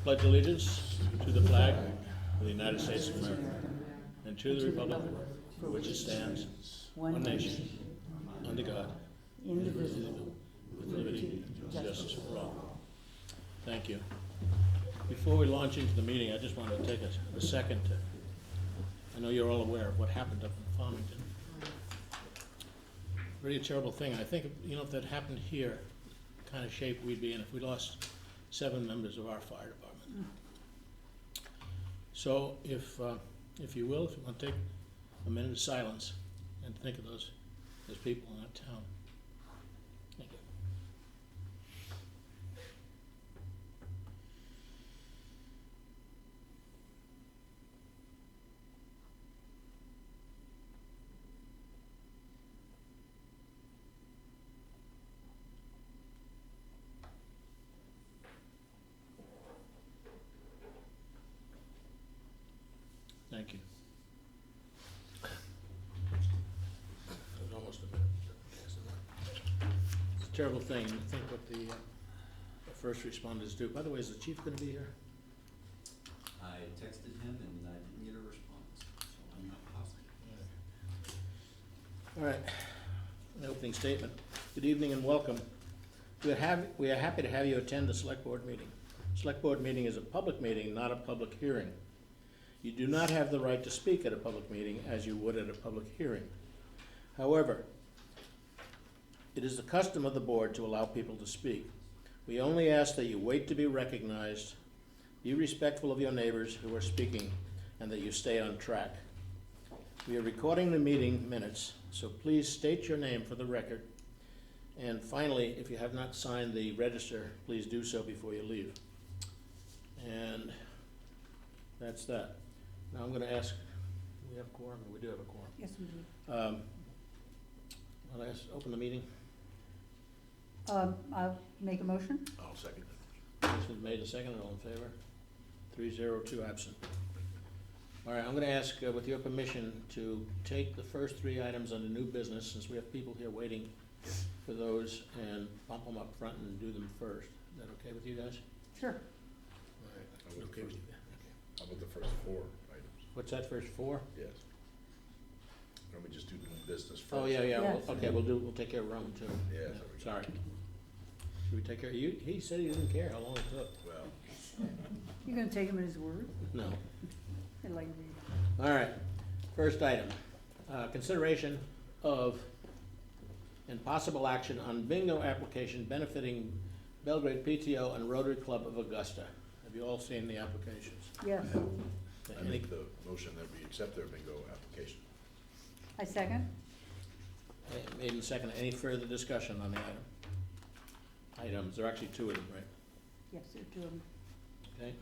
pledge allegiance to the flag of the United States of America and to the republic for which it stands, one nation, under God, indivisible, with liberty and justice for all. Thank you. Before we launch into the meeting, I just wanted to take a second to, I know you're all aware of what happened up in Farmington. Really a terrible thing. I think, if that happened here, the kind of shape we'd be in if we lost 7 members of our fire department. So if you will, if you want to take a minute of silence and think of those people in that town. Thank you. Thank you. It was almost a minute. It's a terrible thing to think what the first responders do. By the way, is the chief going to be here? I texted him and I didn't get a response, so I'm not positive. All right. An opening statement. Good evening and welcome. We are happy to have you attend the Select Board meeting. Select Board meeting is a public meeting, not a public hearing. You do not have the right to speak at a public meeting as you would at a public hearing. However, it is the custom of the board to allow people to speak. We only ask that you wait to be recognized, be respectful of your neighbors who are speaking, and that you stay on track. We are recording the meeting minutes, so please state your name for the record. And finally, if you have not signed the register, please do so before you leave. And that's that. Now I'm going to ask, do we have a quorum? We do have a quorum. Yes, we do. I'll open the meeting. I'll make a motion. I'll second it. Motion's made and seconded. All in favor? 3-0, 2 absent. All right, I'm going to ask, with your permission, to take the first 3 items under new business, since we have people here waiting for those, and bump them up front and do them first. Is that okay with you guys? Sure. All right. How about Okay the with first, you? Okay. how about the first 4 items? What's that, first 4? Yes. Why don't we just do the new business first? Oh, yeah. Yes. Okay, we'll take care of Roman too. Yeah, there we go. Sorry. Should we take care, he said he didn't care how long it took. Well, You're gonna take him at his word? No. I like reading. All right, first item, consideration of and possible action on bingo application benefiting Belgrade PTO and Rotary Club of Augusta. Have you all seen the applications? Yes. I make the motion that we accept their bingo application. I second. Made in second. Any further discussion on the items? There are actually 2 of them, right? Yes, there are 2 of them. Okay,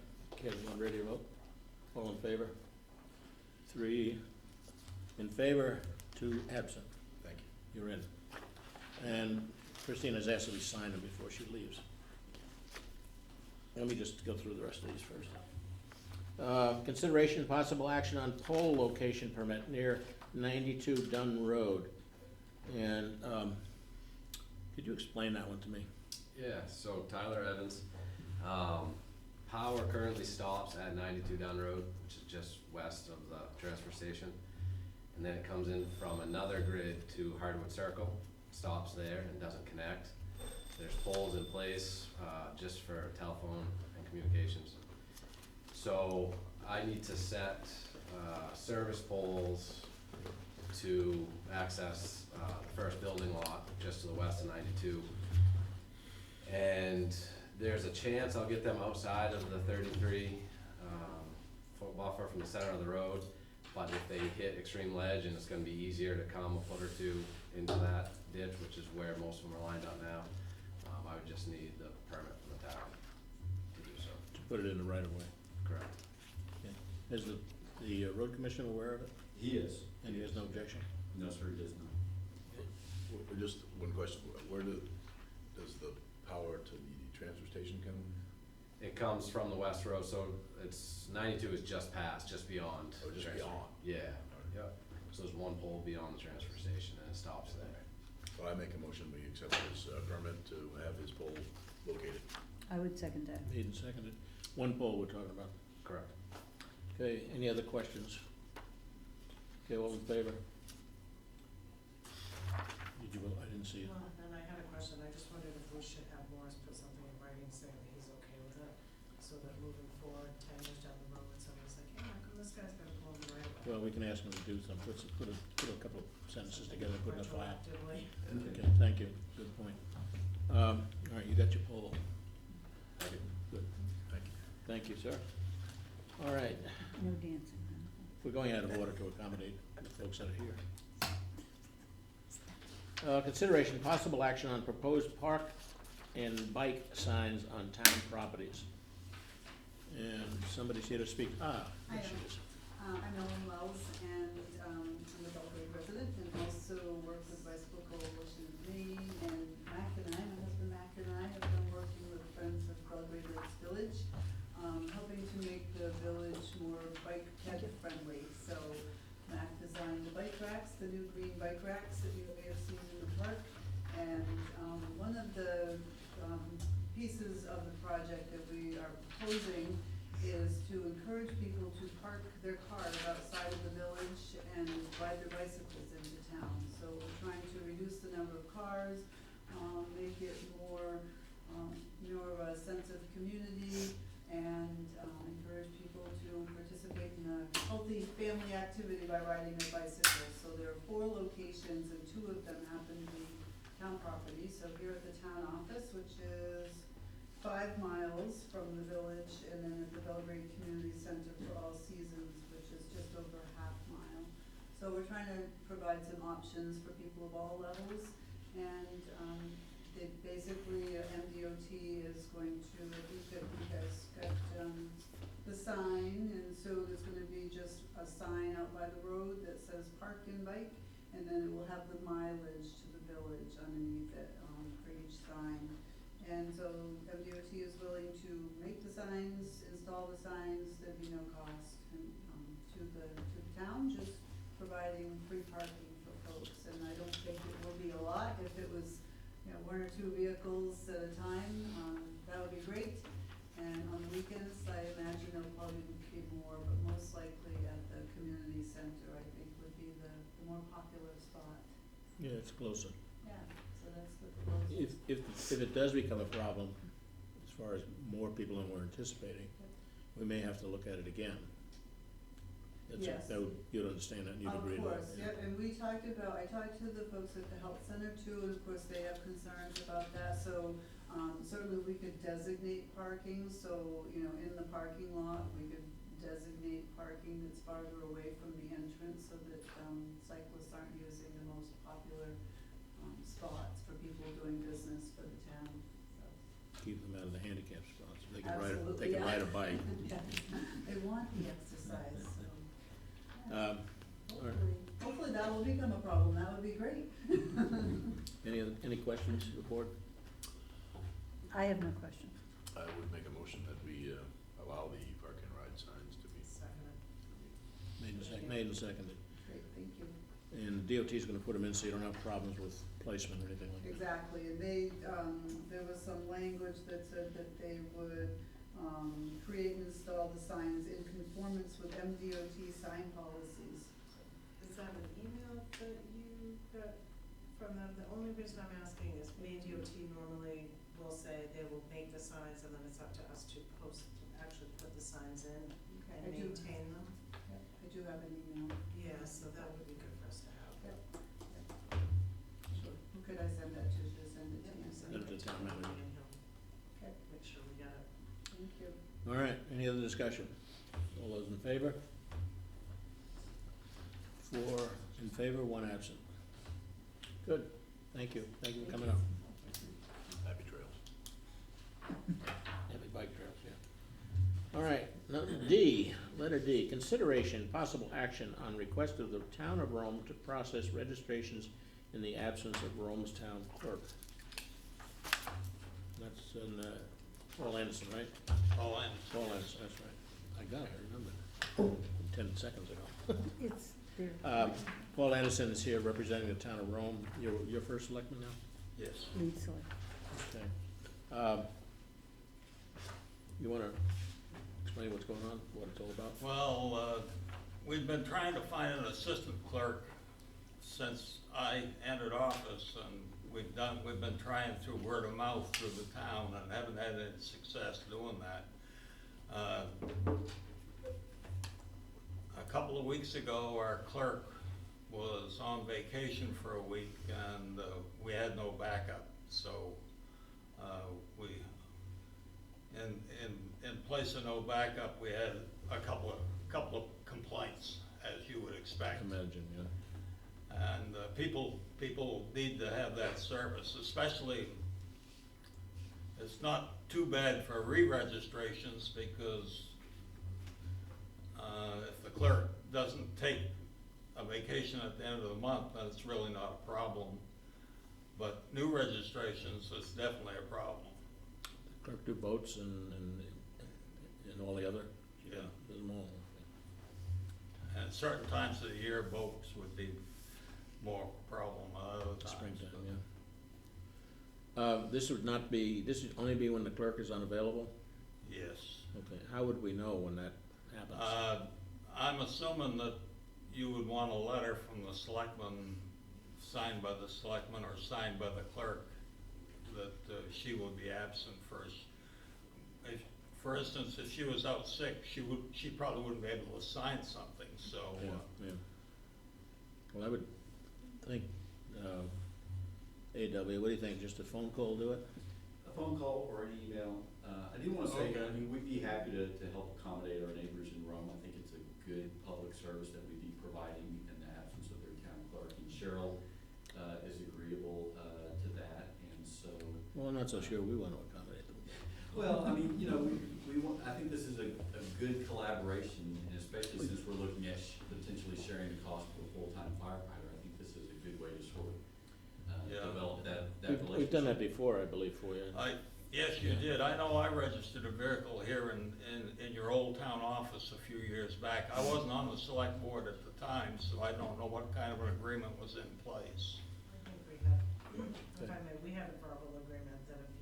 everyone ready to vote? All in favor? 3 in favor, 2 absent. Thank you. You're in. And Christina's asked that we sign them before she leaves. Let me just go through the rest of these first. Consideration and possible action on pole location permit near 92 Dunn Road. And could you explain that one to me? Yeah, so Tyler Evans, power currently stops at 92 Dunn Road, which is just west of the transfer station. And then it comes in from another grid to Hardwood Circle, stops there and doesn't connect. There's poles in place just for telephone and communications. So I need to set service poles to access the first building lot just to the west of 92. And there's a chance I'll get them outside of the 33 foot buffer from the center of the road. But if they hit extreme ledge, and it's gonna be easier to come a foot or 2 into that ditch, which is where most of them are lined up now, I would just need the permit from the town to do so. To put it in the right of way. Correct. Okay. Is the road commissioner aware of it? He is. And he has no objection? No, sir, he does not. Just one question, where does the power to the transfer station come? It comes from the west road, so it's 92 is just past, just beyond. Oh, just the transfer. beyond. Yeah. Yep. So there's one pole beyond the transfer station, and it stops there. Well, I make a motion, we accept his permit to have his pole located. I would second that. Made and seconded. One pole we're talking about. Correct. Okay, any other questions? Okay, all in favor? Did you vote? I didn't see it. Well, and I had a question, I just wondered if we should have Morris put something in writing saying that he's okay with it, so that moving forward, 10 years down the road, when somebody's like, hey, how come this guy's got a pull the right away? Well, we can ask him to do some, put a couple of sentences together, put in a file. Retroactively. Okay, thank you, good point. All right, you got your poll. Thank you. Good, Thank you. thank you, sir. All right, No dancing, huh? we're going out of order to accommodate the folks that are here. Consideration, possible action on proposed park and bike signs on town properties. And somebody's here to speak. There she is. I'm Ellen Wells, and I'm a Belgrade resident, and also work with Bicycle Coalition of Maine, and Mac and I, my husband Mac and I, have been working with Friends of Belgrade Lakes Village, helping to make the village more bike ped friendly. So Mac designed the bike racks, the new green bike racks that you may have seen in the park, and one of the pieces of the project that we are proposing is to encourage people to park their cars outside of the village and ride their bicycles into town. So we're trying to reduce the number of cars, make it more of a sense of community, and encourage people to participate in a healthy family activity by riding their bicycles. So there are 4 locations, and 2 of them happen to be town property. So here at the town office, which is 5 miles from the village, and then at the Belgrade Community Center for All Seasons, which is just over a half mile. So we're trying to provide some options for people of all levels, and they basically, MDOT is going to, I think that you guys got the sign, and so there's gonna be just a sign out by the road that says park and bike, and then it will have the mileage to the village underneath it for each sign. And so MDOT is willing to make the signs, install the signs, there'd be no cost to the town, just providing free parking for folks. And I don't think it will be a lot. If it was, 1 or 2 vehicles at a time, that would be great. And on the weekends, I imagine there'll probably be more, but most likely at the community center, I think would be the more popular spot. Yeah, it's closer. Yeah, so that's the proposal. If it does become a problem, as far as more people than we're anticipating, we may have to look at it again. Yes. You'd understand that, and you'd agree to that. Of course, yep, and I talked to the folks at the health center too, and of course they have concerns about that, so, certainly we could designate parking, so, in the parking lot, we could designate parking that's farther away from the entrance, so that, cyclists aren't using the most popular, spots for people doing business for the town, so. Keep them out of the handicap spots. They can Absolutely, ride a bike. They want the exercise, so. All right. Hopefully that will become a problem, that would be great. Any questions, report? I have no question. I would make a motion that we allow the park and ride signs to be. Second. Made and seconded. Great, thank you. And DOT's gonna put them in so you don't have problems with placement or anything like that. Exactly, and they, there was some language that said that they would, create and install the signs in conformance with MDOT sign policies. Is that an email that you got from them? The only reason I'm asking is Maine DOT normally will say they will make the signs, and then it's up to us to actually put the signs in Okay, and I do, maintain them. I do have an email. Yeah, so that would be good for us to have. Yep. Who could I send that to? Should I send it to you? Send Send it to to town Tony manager. and he'll Okay, make sure we get it. thank you. All right, any other discussion? All those in favor? 4 in favor, 1 absent. Good, thank you for coming up. Happy trails. Happy bike trails, yeah. All right, D, letter D, consideration, possible action on request of the town of Rome to process registrations in the absence of Rome's town clerk. That's in, Paul Anderson, right? Paul Anderson, that's right. I got it, I remembered, 10 seconds ago. It's there. Paul Anderson is here representing the town of Rome. You're first selectman now? Yes. Lead select. Okay. You wanna explain what's going on, what it's all about? Well, we've been trying to find an assistant clerk since I entered office, and we've been trying through word of mouth through the town and haven't had any success doing that. A couple of weeks ago, our clerk was on vacation for a week, and we had no backup, so we, in place of no backup, we had a couple of complaints, as you would expect. Imagine, yeah. And people need to have that service, especially, it's not too bad for re-registrations, because if the clerk doesn't take a vacation at the end of the month, then it's really not a problem. But new registrations is definitely a problem. Clerk do boats and all the other? Yeah. Does them all. And certain times of the year, boats would be more problem than other times. Springtime, yeah. This would only be when the clerk is unavailable? Yes. Okay, how would we know when that happens? I'm assuming that you would want a letter from the selectman, signed by the selectman or signed by the clerk, that she would be absent first. For instance, if she was out sick, she probably wouldn't be able to sign something, so. Yeah. Well, I would think, AW, what do you think, just a phone call do it? A phone call or an email. I do wanna say, Okay. I mean, we'd be happy to help accommodate our neighbors in Rome. I think it's a good public service that we'd be providing in the absence of their town clerk. And Cheryl, is agreeable, to that, and so. Well, I'm not so sure we want to accommodate them. Well, I mean, you know, we want, I think this is a good collaboration, and especially since we're looking at potentially sharing the cost of a full-time firefighter. I think this is a good way to sort of, Yeah. develop that relationship. We've done that before, I believe, for you. Yes, you did. I know I registered a vehicle here in your old town office a few years back. I wasn't on the select board at the time, so I don't know what kind of an agreement was in place. I think we have, if I may, we have a verbal agreement that if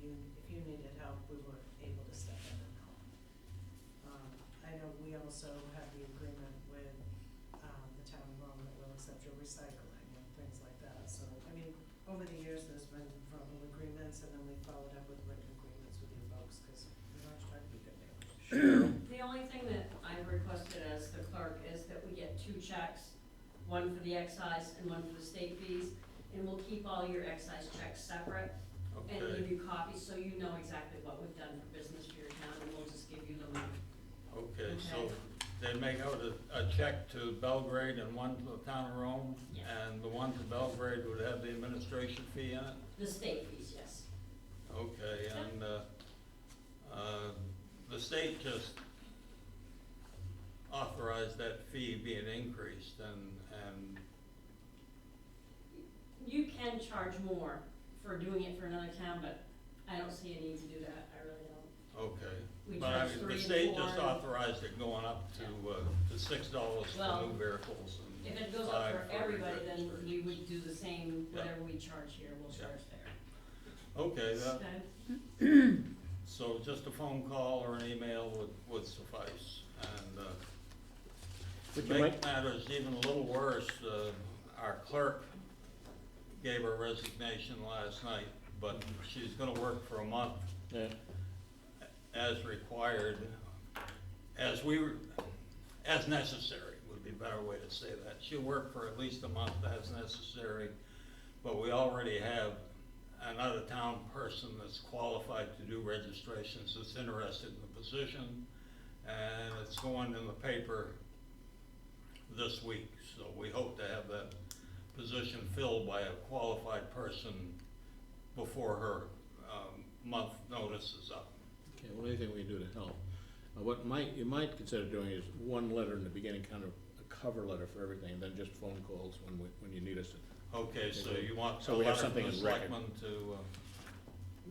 you needed help, we were able to step in and help. I know we also have the agreement with, the town of Rome that will accept your recycling and things like that. So, I mean, over the years, there's been verbal agreements, and then we followed up with written agreements with you folks, because we always try to be good neighbors. The only thing that I've requested as the clerk is that we get 2 checks, one for the excise and one for the state fees, and we'll keep all your excise checks separate and Okay, give you copies, so you know exactly what we've done for business for your town, and we'll just give you the money. okay, so Okay. they make out a check to Belgrade and one to the town of Rome? Yes. And the one to Belgrade would have the administration fee in it? The state fees, yes. Okay, and, the state just authorized that fee being increased, and, You can charge more for doing it for another town, but I don't see a need to do that, I really don't. okay. We But I charge mean, 3 the and state 4 just and- authorized it going up to $6 for Well, new vehicles and If it goes up $5 for everybody, then re-registration. we would do the same, Yeah. whatever we charge here, we'll Yeah. charge there. Okay, Okay? so just a phone call or an email would suffice. And, But to you make might, matters even a little worse, our clerk gave her resignation last night, but she's gonna work for a month yeah, as required, as necessary would be a better way to say that. She'll work for at least a month as necessary, but we already have another town person that's qualified to do registrations that's interested in the position, and it's going in the paper this week, so we hope to have that position filled by a qualified person before her month notice is up. okay, well, anything we can do to help. You might consider doing is one letter in the beginning, kind of a cover letter for everything, and then just phone calls when you need us to. Okay, so you want So a we have letter from something the in record. selectmen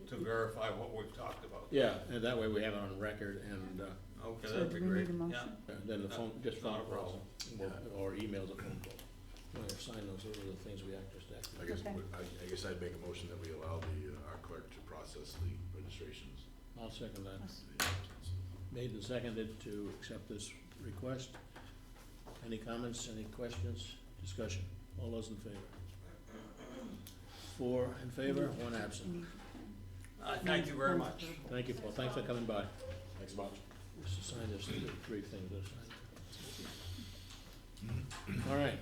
to verify what we've talked about? Yeah, and that way we have it on record, and Okay, So that'd do be we great, need a yeah. motion? then the phone, just Not a phone calls, problem. or emails or phone calls. Well, sign those are the things we act just I acted. guess, Okay. I guess I'd make a motion that we allow our clerk to process the registrations. I'll second that. The applicants. Made and seconded to accept this request. Any comments, any questions, discussion? All those in favor? 4 in favor, 1 absent. Thank you very much. Thank you, Paul. Thanks for coming by. Thanks a bunch. Just to sign this, 3 things to sign. All right.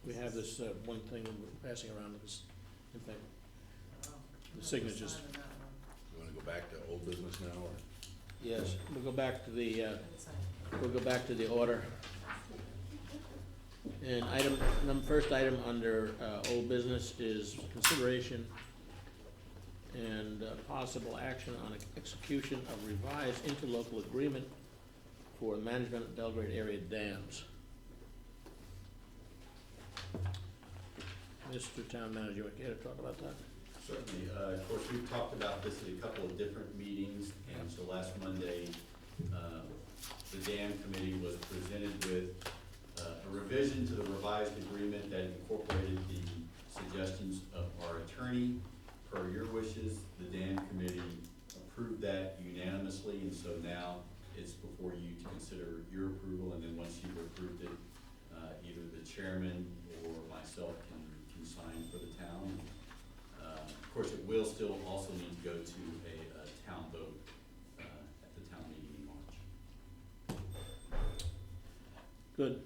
We have this one thing we're passing around, this, in fact, the signatures. Sign on that one. You wanna go back to old business now, or? Yes, we'll go back to the, Good sign. we'll go back to the order. And first item under old business is consideration and possible action on execution of revised interlocal agreement for management of Belgrade area dams. Mr. Town Manager, you care to talk about that? Certainly, of course, we've talked about this at a couple of different meetings, and so last Monday, the dam committee was presented with a revision to the revised agreement that incorporated the suggestions of our attorney. Per your wishes, the dam committee approved that unanimously, and so now it's before you to consider your approval, and then once you've approved it, either the chairman or myself can sign for the town. Of course, it will still also need to go to a town vote at the town meeting in March. Good.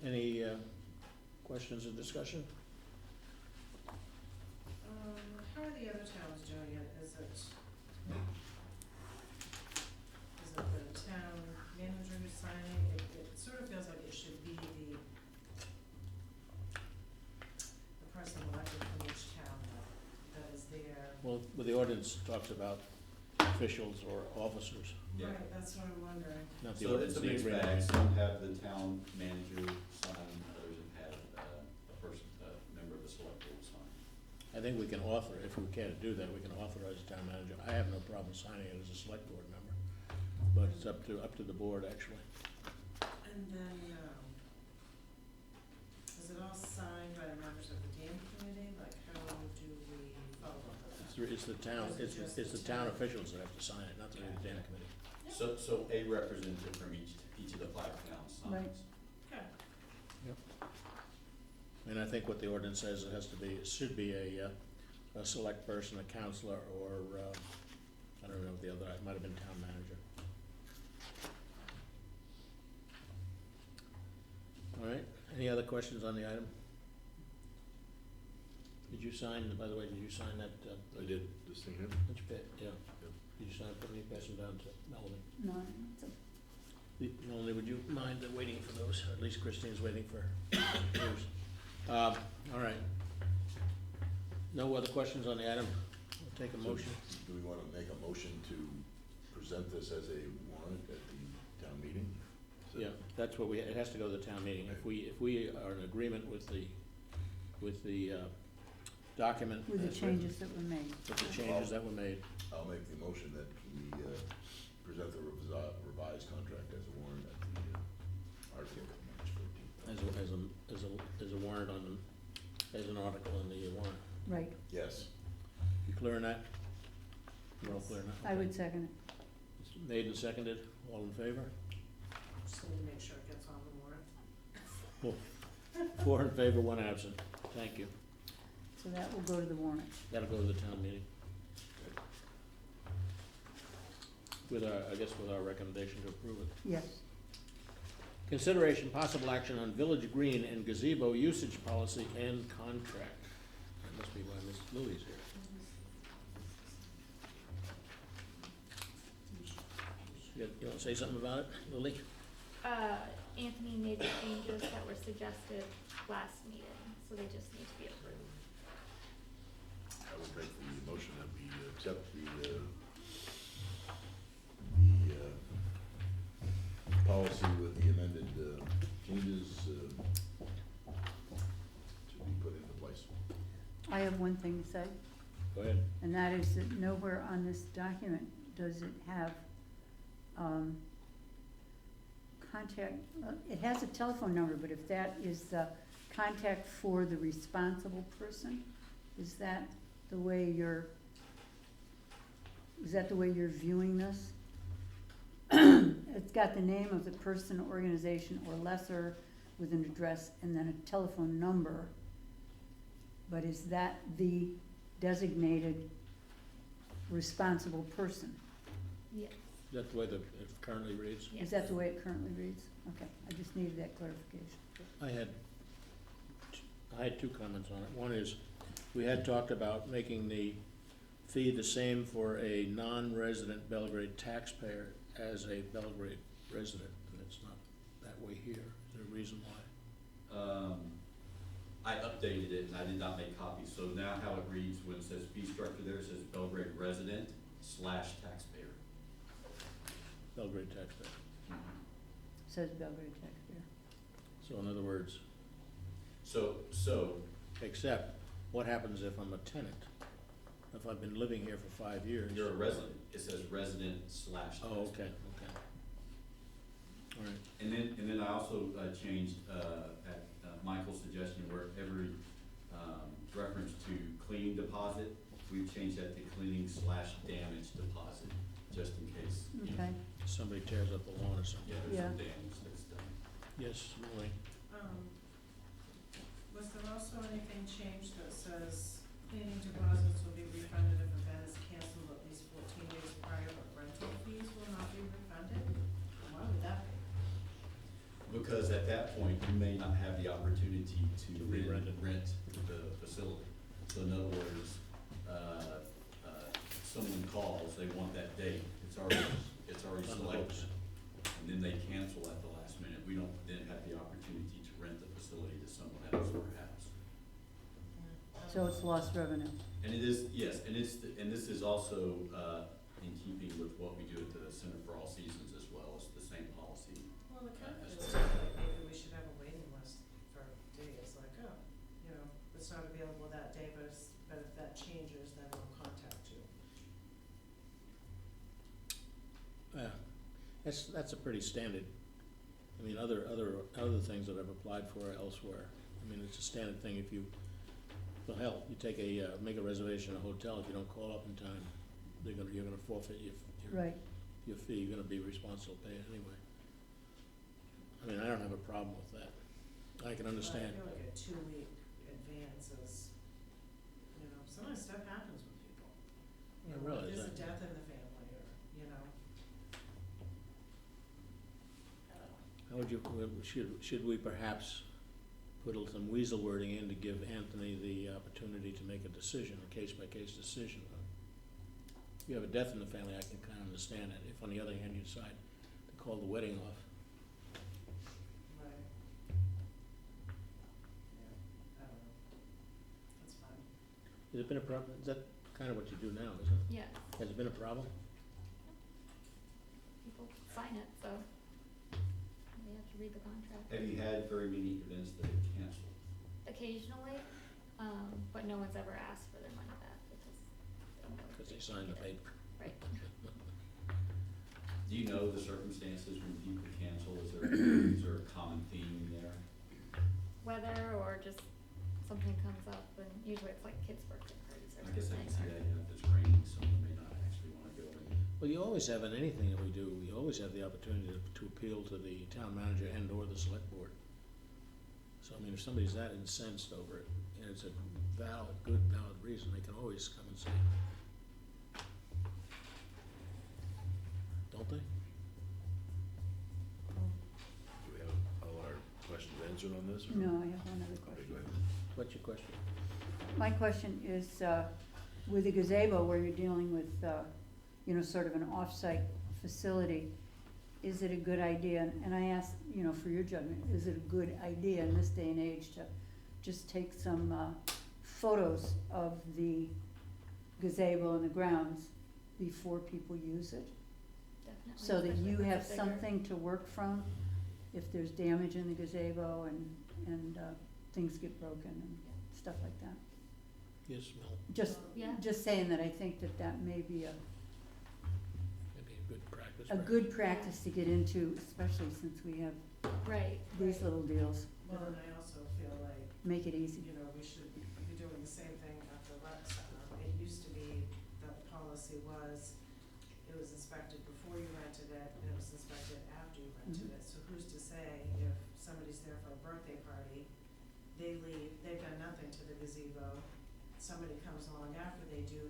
Any questions or discussion? How are the other towns doing it? Is it the town manager who's signing? It sort of feels like it should be the person elected from each town that is there. Well, the ordinance talks about officials or officers, Right, that's what I'm wondering. not the So ordinance, it's a the mixed agreement. bag, some have the town manager sign, others have had a person, a member of the select board sign. I think we can author, if we can't do that, we can authorize the town manager. I have no problem signing it as a select board member, but it's up to the board, actually. And then, is it all signed by the members of the dam committee? Like, how do we follow up with that? It's the town, it's the town officials that have to sign it, not the dam committee. So a representative from each of the 5 towns Right. signs. Okay. And I think what the ordinance says, it has to be, it should be a select person, a counselor, or, I don't know, the other, it might have been town manager. All right, any other questions on the item? Did you sign, by the way, did you sign that, I did, this thing here? which bit? Yeah. Did you sign it, let me pass them down to Melanie. No, it's a- Melanie, would you mind waiting for those, or at least Christine's waiting for yours. All right. No other questions on the item? We'll take a So, motion. Do we wanna make a motion to present this as a warrant at the town meeting? Is that- Yeah, that's what it has to go to the town meeting. If we are in agreement with the document. With the as written, changes that were made. With the changes that were made. I'll make the motion that we, present the revised contract as a warrant at the, RTM March 14th. As a warrant on, as an article in the warrant. Right, Yes. You clear on that? We're all clear on that? I would Okay. second it. It's made and seconded, all in favor? Just need to make sure it gets on the warrant. 4 in favor, 1 absent. Thank you. So that will go to the warrant. That'll go to the town meeting. With our recommendation to approve it. Yes. Consideration possible action on Village Green and gazebo usage policy and contract. That must be why Miss Lily's here. You wanna say something about it, Lily? Anthony made the changes that were suggested last meeting, so they just need to be approved. I would make the motion that we accept the policy with the amended, changes, to be put into place. I have one thing to say, Go ahead. and that is that nowhere on this document does it have, contact, it has a telephone number, but if that is the contact for the responsible person, is that the way you're viewing this? it's got the name of the person, organization, or lesser with an address and then a telephone number. But is that the designated responsible person? Yes, Is that the way it currently reads? yes. Is that the way it currently reads? Okay, I just needed that clarification. I had two comments on it. One is, we had talked about making the fee the same for a non-resident Belgrade taxpayer as a Belgrade resident, and it's not that way here. Is there a reason why? I updated it and I did not make copies, so now how it reads, when it says fee structure there, it says Belgrade resident / taxpayer. Belgrade taxpayer. Says Belgrade taxpayer. So in other words, So, except, what happens if I'm a tenant? If I've been living here for 5 years? you're a resident, it says resident / taxpayer. Oh, okay. All right. And then I also changed, at Michael's suggestion, where every reference to cleaning deposit, we've changed that to cleaning / damage deposit, just in case. Okay, Somebody tears up the lawn or something. Yeah, there's some Yeah. damage that's done. Yes, Maureen? Was there also anything changed that says cleaning deposits will be refunded if event is canceled at least 14 days prior, but rental fees will not be refunded? Why would that be? Because at that point, you may not have the opportunity to To re-rent it. rent the facility. So in other words, someone calls, they want that date, it's already On the selected. books. And then they cancel at the last minute. We don't then have the opportunity to rent the facility to someone else perhaps. so it's lost revenue. And it is, yes, and this is also, in keeping with what we do at the Center for All Seasons as well, it's the same policy. Well, it kind of As feels well. like maybe we should have a waiting list for days, like, oh, you know, it's not available that day, but if that changes, then we'll contact you. Yeah, that's a pretty standard, I mean, other things that I've applied for elsewhere. I mean, it's a standard thing if you, well, hell, you take make a reservation at a hotel, if you don't call up in time, you're gonna forfeit Right, your fee, you're gonna be responsible to pay it anyway. I mean, I don't have a problem with that. I can understand. But I feel like a 2-week advance is, you know, sometimes stuff happens with people. You I know, realize there's a that. death in the family, or, you know. I don't know. How would you, should we perhaps put some weasel wording in to give Anthony the opportunity to make a decision, a case-by-case decision? If you have a death in the family, I can kind of understand it. If on the other hand, you decide to call the wedding off, Right. Yeah, I don't know. That's fine. has it been a problem? Is that kind of what you do now, isn't it? Yes, Has it been a problem? people sign it, so they have to read the contract. Have you had very many events that have canceled? Occasionally, but no one's ever asked for their money back because they know Because they didn't signed the get it. paper. Right. Do you know the circumstances when people cancel? Is there a common theme there? Weather or just something comes up, and usually it's like kids' birthday parties or I guess I can something. see that, you know, if it's raining, someone may not actually wanna go in. Well, you always have in anything that we do, we always have the opportunity to appeal to the town manager and or the select board. So, I mean, if somebody's that incensed over it, and it's a good valid reason, they can always come and say. Don't they? Do we have all our questions answered on this? or- no, I have one other Okay, question. go ahead. What's your question? My question is, with the gazebo, where you're dealing with, you know, sort of an off-site facility, is it a good idea, and I ask, you know, for your judgment, is it a good idea in this day and age to just take some photos of the gazebo and the grounds before people use it? Definitely. So that especially you if it's a have bigger- something to work from if there's damage in the gazebo and things get broken and stuff like that. Yes, Mel, Yeah. Just saying that I think that may be maybe a good practice. a right? good practice to get into, especially since we have Right. these Right. little deals. Well, and I also feel like, Make it easy. you know, we should be doing the same thing at the rec center. It used to be that the policy was, it was inspected before you rented it, and it was inspected after you rented it. So who's to say if somebody's there for a birthday party, they leave, they've done nothing to the gazebo, somebody comes along after they do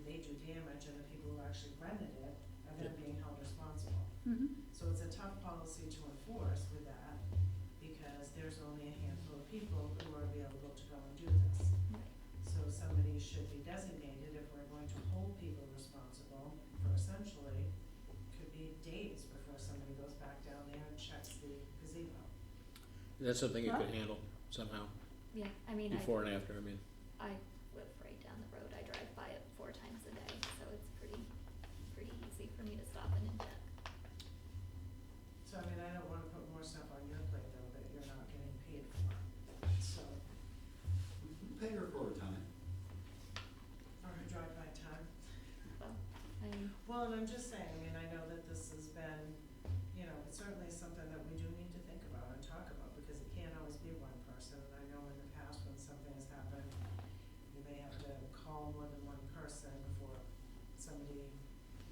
damage, and the people who actually rented it are then being held responsible. Mhm. So it's a tough policy to enforce with that, because there's only a handful of people who are available to go and do this. So somebody should be designated if we're going to hold people responsible for essentially, could be days before somebody goes back down there and checks the gazebo. That's something you could Huh? handle somehow, Yeah, I mean, before and after, I mean. I live right down the road, I drive by it 4 times a day, so it's pretty easy for me to stop and check. So I mean, I don't wanna put more stuff on your plate though that you're not getting paid for, so, We pay her for her time. or a drive-by time. Well, I mean, Well, and I'm just saying, I mean, I know that this has been, you know, it's certainly something that we do need to think about and talk about, because it can't always be one person. And I know in the past when something has happened, you may have to call more than one person before somebody,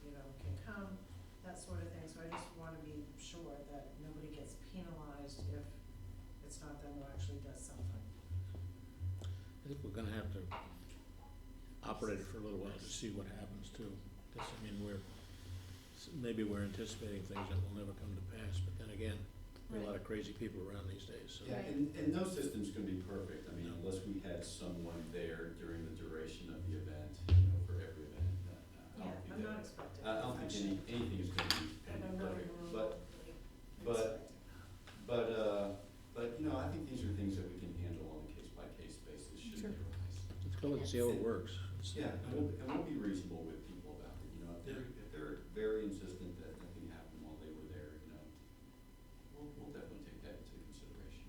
you know, can come, that sort of thing. So I just wanna be sure that nobody gets penalized if it's not them who actually does something. I think we're gonna have to operate it for a little while to see what happens too. 'Cause, I mean, maybe we're anticipating things that will never come to pass, but then again, there are a lot of crazy people around these days, so. Yeah, Right. and no system's gonna be perfect, I mean, unless we had someone there during the duration of the event, you know, for every event, I Yeah, don't think I'm not that, expecting. I don't think anything is gonna be And I'm not perfect, even but, remotely but, you know, I think these are things that we can handle on a case-by-case basis, should Sure. they arise. Let's go and see how it works. It's- Yeah, and we'll be reasonable with people about it, you know, if they're very insistent that nothing happened while they were there, you know, we'll definitely take that into consideration.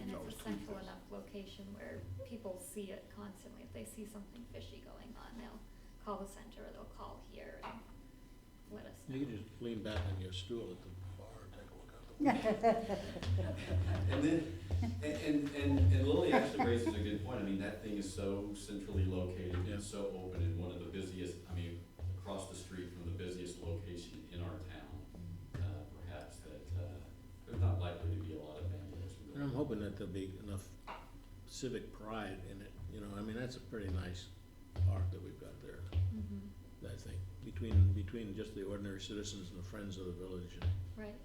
and It's it's always a tweak central this. enough location where people see it constantly. If they see something fishy going on, they'll call the center or they'll call here and let us know. You can just lean back on your stool at the bar and take a look out the window. And then, and Lily actually raises a good point, I mean, that thing is so centrally located Yeah. and so open and one of the busiest, I mean, across the street from the busiest location in our town, perhaps that, there's not likely to be a lot of vandalism. And I'm hoping that there'll be enough civic pride in it, you know, I mean, that's a pretty nice park that we've got there, Mm-hmm, I think, between just the ordinary citizens and the friends of the village right.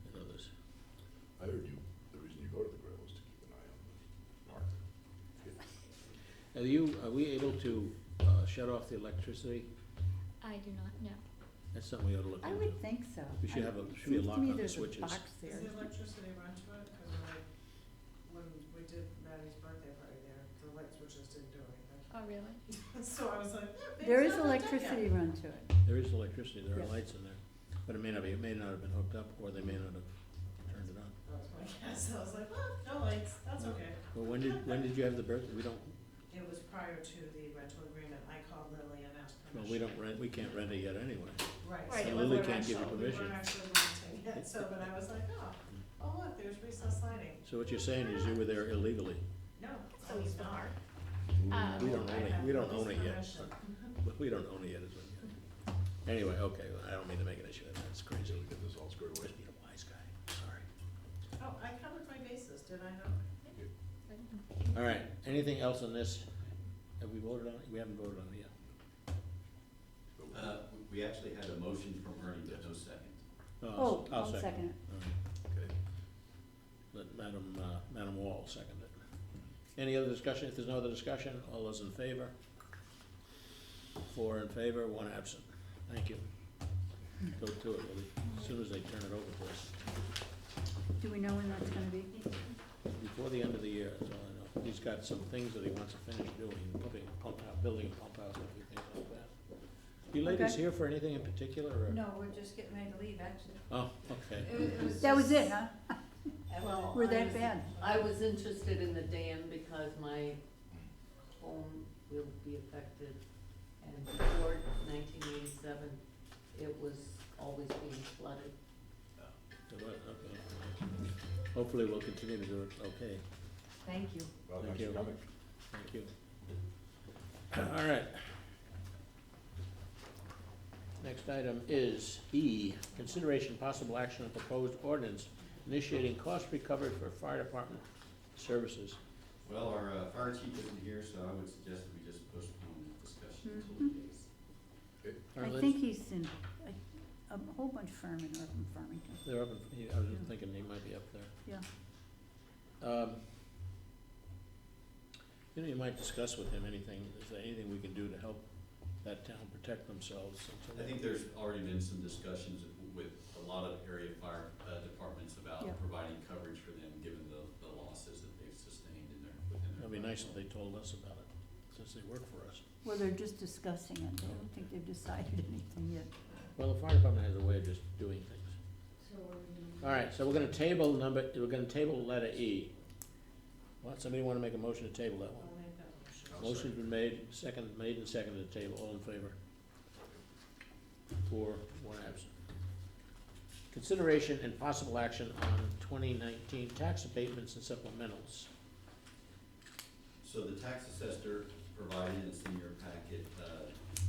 and others. I heard you, the reason you go to the grill is to keep an eye on the park. Are we able to, shut off the electricity? I do not know. That's something we ought to look I into. would think so. We should have should be a lock on the switches. Seems to me there's a box Is there. the electricity run to it? Cause when we did Maddie's birthday party there, the light switches didn't do anything. Oh, really? So I was like, maybe There it's is not hooked up yet. electricity run to it. There is electricity, there are Yeah. lights in there, but it may not have been hooked up, or they may not have turned it on. That was my guess. I was like, no lights, that's No. okay. Well, when did you have the birthday? We don't, It was prior to the rental agreement. I called Lily and asked well, permission. we can't rent it yet anyway. Right, Right, so it we wasn't weren't can't give you actually- permission. We weren't actually renting it, so, but I was like, oh, look, there's recess lighting. So what you're saying is you were there illegally. No, So I was use the not. park. We don't I own it, have we don't Lily's own it yet. permission. We don't own it yet, is what you're. Anyway, okay, I don't mean to make an issue of that, that's crazy. So we get this all squared away. Just be a wise guy, sorry. Oh, I covered my bases, did I not? All right, anything else on this? Have we voted on it? We haven't voted on it yet. We actually had a motion from Ernie, but no second. Oh, I'll second it. All right. Okay. Let Madam Wall second it. Any other discussion? If there's no other discussion, all those in favor? 4 in favor, 1 absent. Thank you. Go to it, Lily, as soon as they turn it over to us. Do we know when that's gonna be? Before the end of the year, that's all I know. He's got some things that he wants to finish doing, building a pump house and a few things like that. You ladies Okay. here for anything in particular, or? No, we're just getting ready to leave, actually. Oh, okay. That was it, huh? Well, We're I that was- bad. I was interested in the dam because my home will be affected. And before 1987, it was always being flooded. So what, okay. Hopefully we'll continue to do it, okay, Thank you. Well, Thank thanks for you. coming. thank you. All right. Next item is E, consideration possible action on proposed ordinance initiating cost recovery for fire department services. Well, our fire chief isn't here, so I would suggest that we just postpone the discussion until he is. I think he's in a whole bunch of farming, or from Farmington, They're up, I was just thinking they might be up there. yeah. You know, you might discuss with him anything, is there anything we can do to help that town protect themselves? I think there's already been some discussions with a lot of area fire departments about Yeah. providing coverage for them, given the losses that they've sustained within their. It'd be nice if they told us about it, since they work for us. Well, they're just discussing it, I don't think they've decided anything yet. Well, the fire department has a way of just doing things. So we're gonna. All right, so we're gonna table letter E. Well, somebody wanna make a motion to table that one? I'll make that motion. I'll Motion's been made and seconded to table, all in favor? 4, 1 absent. Consideration and possible action on 2019 tax abatements and supplementals. So the tax assessor provided, it's in your packet,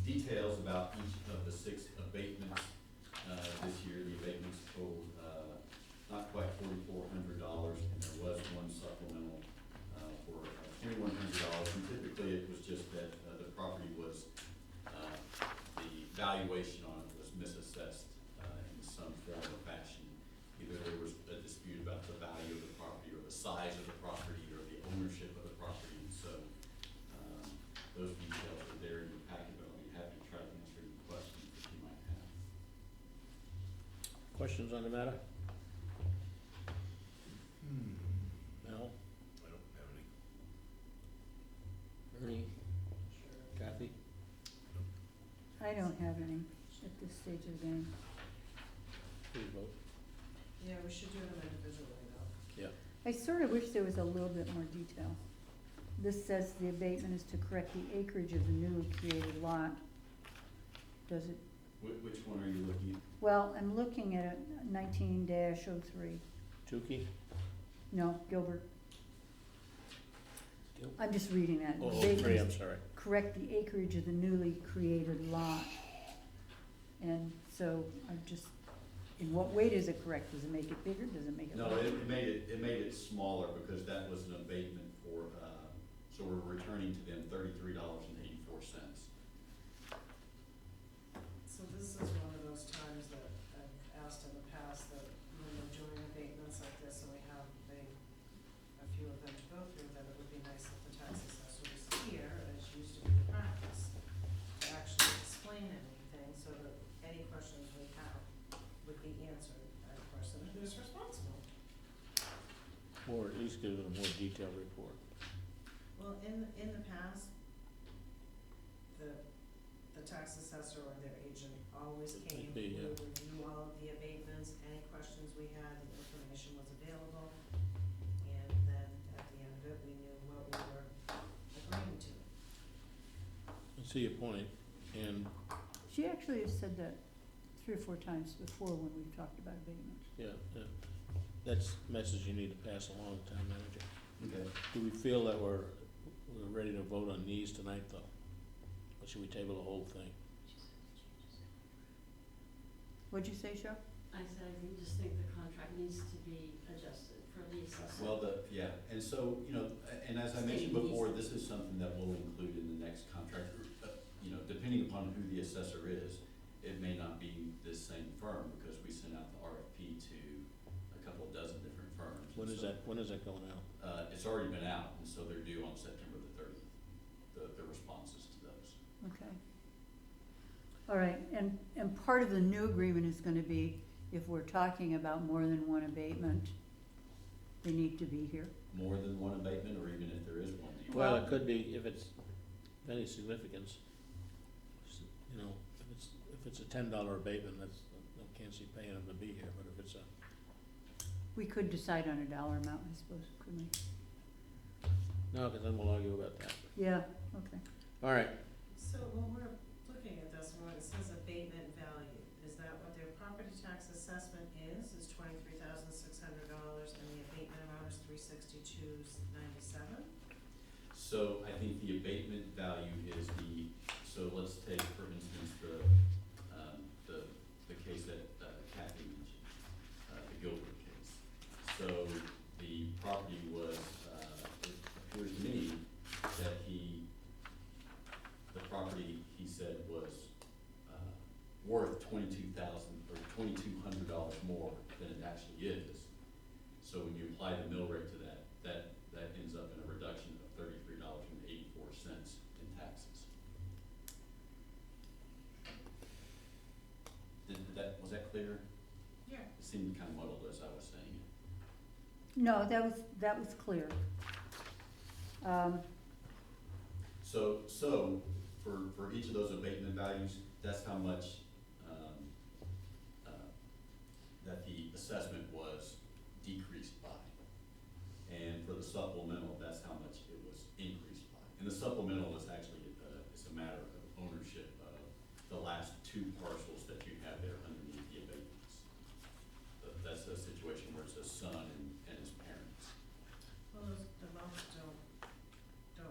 details about each of the 6 abatements. This year, the abatements totaled, not quite $4,400, and there was one supplemental, for $2,100. And typically, it was just that, the property was, the valuation on it was misassessed, in some form or fashion. Either there was a dispute about the value of the property, or the size of the property, or the ownership of the property, and so, those details are there in your packet, but I'll be happy to try to answer any questions that you might have. Questions on the matter? No? I don't have any. Ernie? Kathy? I don't have any at this stage of the game. Please vote. Yeah, we should do them individually though. Yeah. I sort of wish there was a little bit more detail. This says the abatement is to correct the acreage of the newly created lot. Does it, Which one are you looking at? well, I'm looking at 19-03. Tukey? No, Gilbert. Gil- I'm just reading that. Oh, Abatement 3, is I'm to sorry. correct the acreage of the newly created lot. And so I'm just, in what way does it correct? Does it make it bigger? Does it make it No, larger? it made it smaller because that was an abatement for, so we're returning to them $33.84. So this is one of those times that I've asked in the past that when we're doing abatements like this and we have a few of them to go through, that it would be nice if the tax assessor was here, as used to be the practice, to actually explain anything so that any questions we have would be answered by the person who's responsible. Or at least give it a more detailed report. Well, in the past, the tax assessor or their agent always came, Might be, we yeah. would review all of the abatements, any questions we had, the information was available. And then at the end of it, we knew what we were agreeing to. I see your point, and, She actually has said that 3 or 4 times before when we've talked about abatement. yeah, that's a message you need to pass along, town manager. Okay. Do we feel that we're ready to vote on these tonight, though? Or should we table the whole thing? What'd you say, Cheryl? I said, I just think the contract needs to be adjusted for the assessor. Well, yeah, and so, and as I mentioned before, this is something that we'll include in the next contract. Depending upon who the assessor is, it may not be this same firm, because we sent out the RFP to a couple of dozen different firms. When And is so, that going out? It's already been out, and so they're due on September the 30th, the responses to those. Okay. All right, and part of the new agreement is gonna be, if we're talking about more than one abatement, they need to be here. More than one abatement, or even if there is one, do you? Well, it could be, if it's of any significance, if it's a $10 abatement, I can't see paying them to be here, but if it's a, We could decide on a dollar amount, I suppose, couldn't we? no, because then we'll argue about that. Yeah, okay. All right, So when we're looking at this, when it says abatement value, is that what their property tax assessment is $23,600, and the abatement amount is $362.97? So I think the abatement value is so let's take, for instance, actually is. So when you apply the mill rate to that, that ends up in a reduction of $33.84 in taxes. Was that clear? Yeah. It seemed kind of muddled as I was saying it. No, that was clear. So for each of those abatement values, that's how much, that the assessment was decreased by. And for the supplemental, that's how much it was increased by. And the supplemental is actually, it's a matter of ownership of the last two parcels that you have there underneath the abatements. That's a situation where it says son and his parents. Well, the amounts don't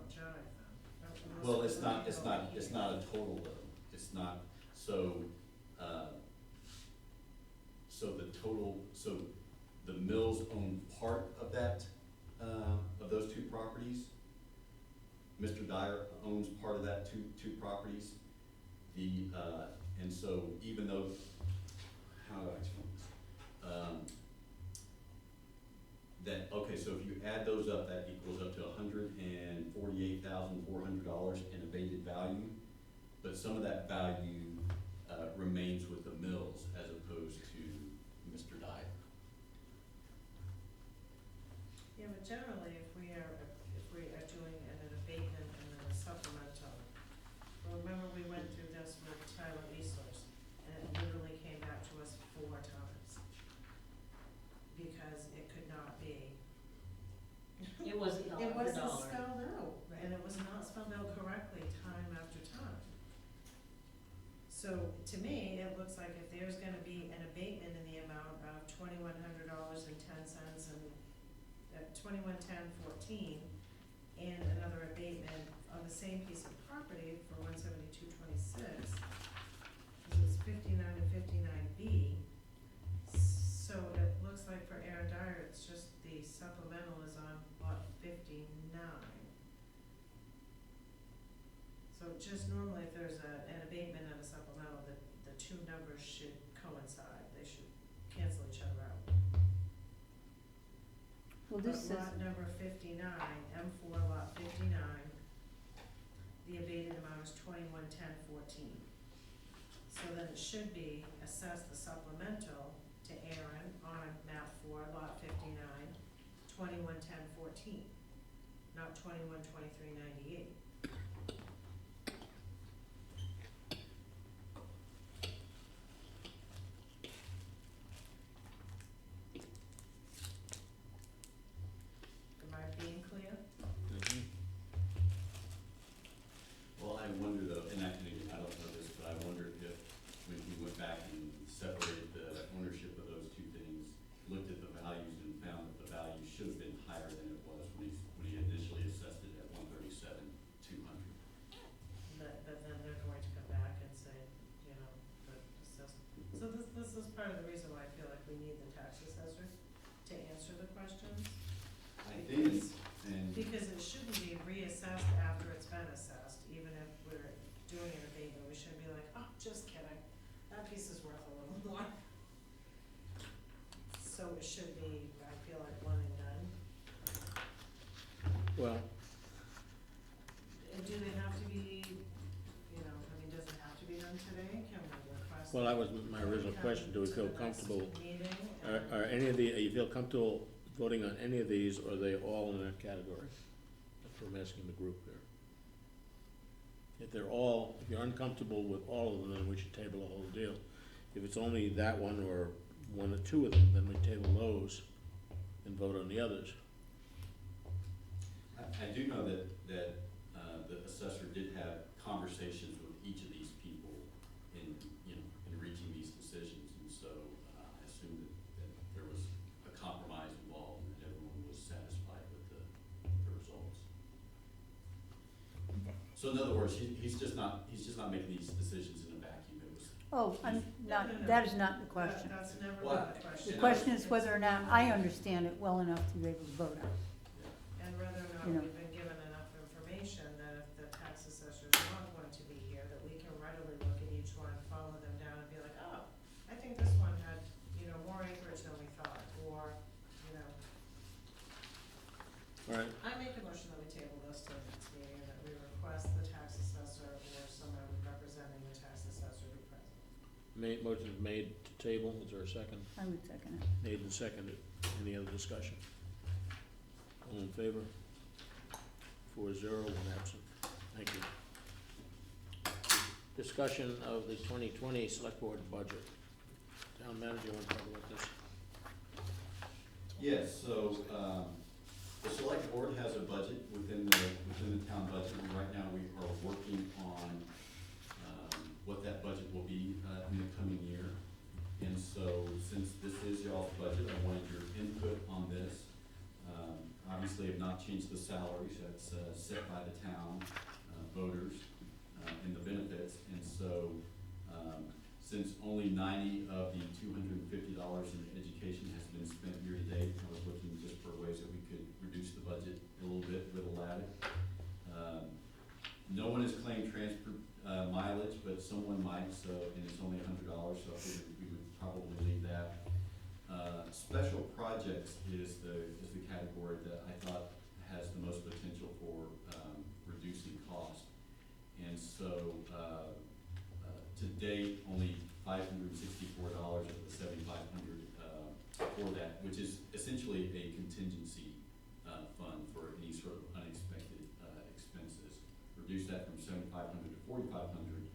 jive then. Well, it's not a total though, it's not, so the mills own part of that, of those two properties. Mr. Dyer owns part of that two properties. And so even though, how do I explain this? Okay, so if you add those up, that equals up to $148,400 in abated value, but some of that value remains with the mills as opposed to Mr. Dyer. Yeah, but generally, if we are doing an abatement and then a supplemental, remember we went through this with Tyler Easlers, and it literally came back to us 4 times. Because it could not be. It wasn't dollar It for wasn't dollar. spelled out, and it was not spelled out correctly time after time. So, to me, it looks like if there's gonna be an abatement in the amount of $2,100.10 and $21,1014, and another abatement on the same piece of property for $172.26, because it's 59 and 59B. So it looks like for Aaron Dyer, it's just the supplemental is on lot 59. So just normally if there's an abatement and a supplemental, the two numbers should coincide, they should cancel each other out. Well, this But says, lot number 59, M4 lot 59, the abated amount is 21,1014. So then it should be assess the supplemental to Aaron on map 4, lot 59, 21,1014, not 21,2398. Am I being clear? Well, I wonder though, and I don't know this, but I wonder if when he went back and separated the ownership of those two things, looked at the values and found that the value should have been higher than it was when he initially assessed it at $137,200. But then they're going to come back and say, you know, the assessment. So this is part of the reason why I feel like we need the tax assessor to answer the questions. I think, and Because it shouldn't be reassessed after it's been assessed, even if we're doing an abatement, we shouldn't be like, oh, just kidding, that piece is worth a little more. So it should be, I feel like, one and done. Well, And do they have to be, you know, I mean, does it have to be done today? Can we request? well, that was my original question, do we feel comfortable, are any of you feel comfortable voting on any of these, or are they all in that category? That's what I'm asking the group here. If you're uncomfortable with all of them, then we should table the whole deal. If it's only that one or one or two of them, then we table those and vote on the others. I do know that the assessor did have conversations with each of these people in reaching these decisions, and so I assume that there was a compromise involved and that everyone was satisfied with the results. So in other words, he's just not making these decisions in a vacuum. It was. oh, I'm not, No. that is not the question. That's never been Well, the The question. question is whether or not I understand it well enough to be able to vote on it. And whether or not You know. we've been given enough information that if the tax assessor is not going to be here, that we can readily look at each one, follow them down and be like, oh, I think this one had, more acreage than we thought. All right, I make a motion that we table this to the next meeting and that we request the tax assessor or someone representing the tax assessor be present. motion made to table, is there a second? I would second it. Made and seconded, any other discussion? All in favor? 4-0, 1 absent, thank you. Discussion of the 2020 Select Board budget. Town manager, want to talk about this? Yes, so, the select board has a budget within the town budget, and right now we are working on, what that budget will be, in the coming year. And so, since this is y'all's budget, I wanted your input on this. Obviously, I've not changed the salaries, that's, set by the town, voters, and the benefits. And so, since only $90 of the $250 in education has been spent year to date, I was looking just for ways that we could reduce the budget a little bit with Aladdin. No one has claimed transfer, mileage, but someone might, so, and it's only $100, so I figured we would probably leave that. Special projects is the category that I thought has the most potential for, reducing cost. And so, to date, only $564 of the $7,500 for that, which is essentially a contingency fund for any sort of unexpected expenses. Reduce that from $7,500 to $4,500.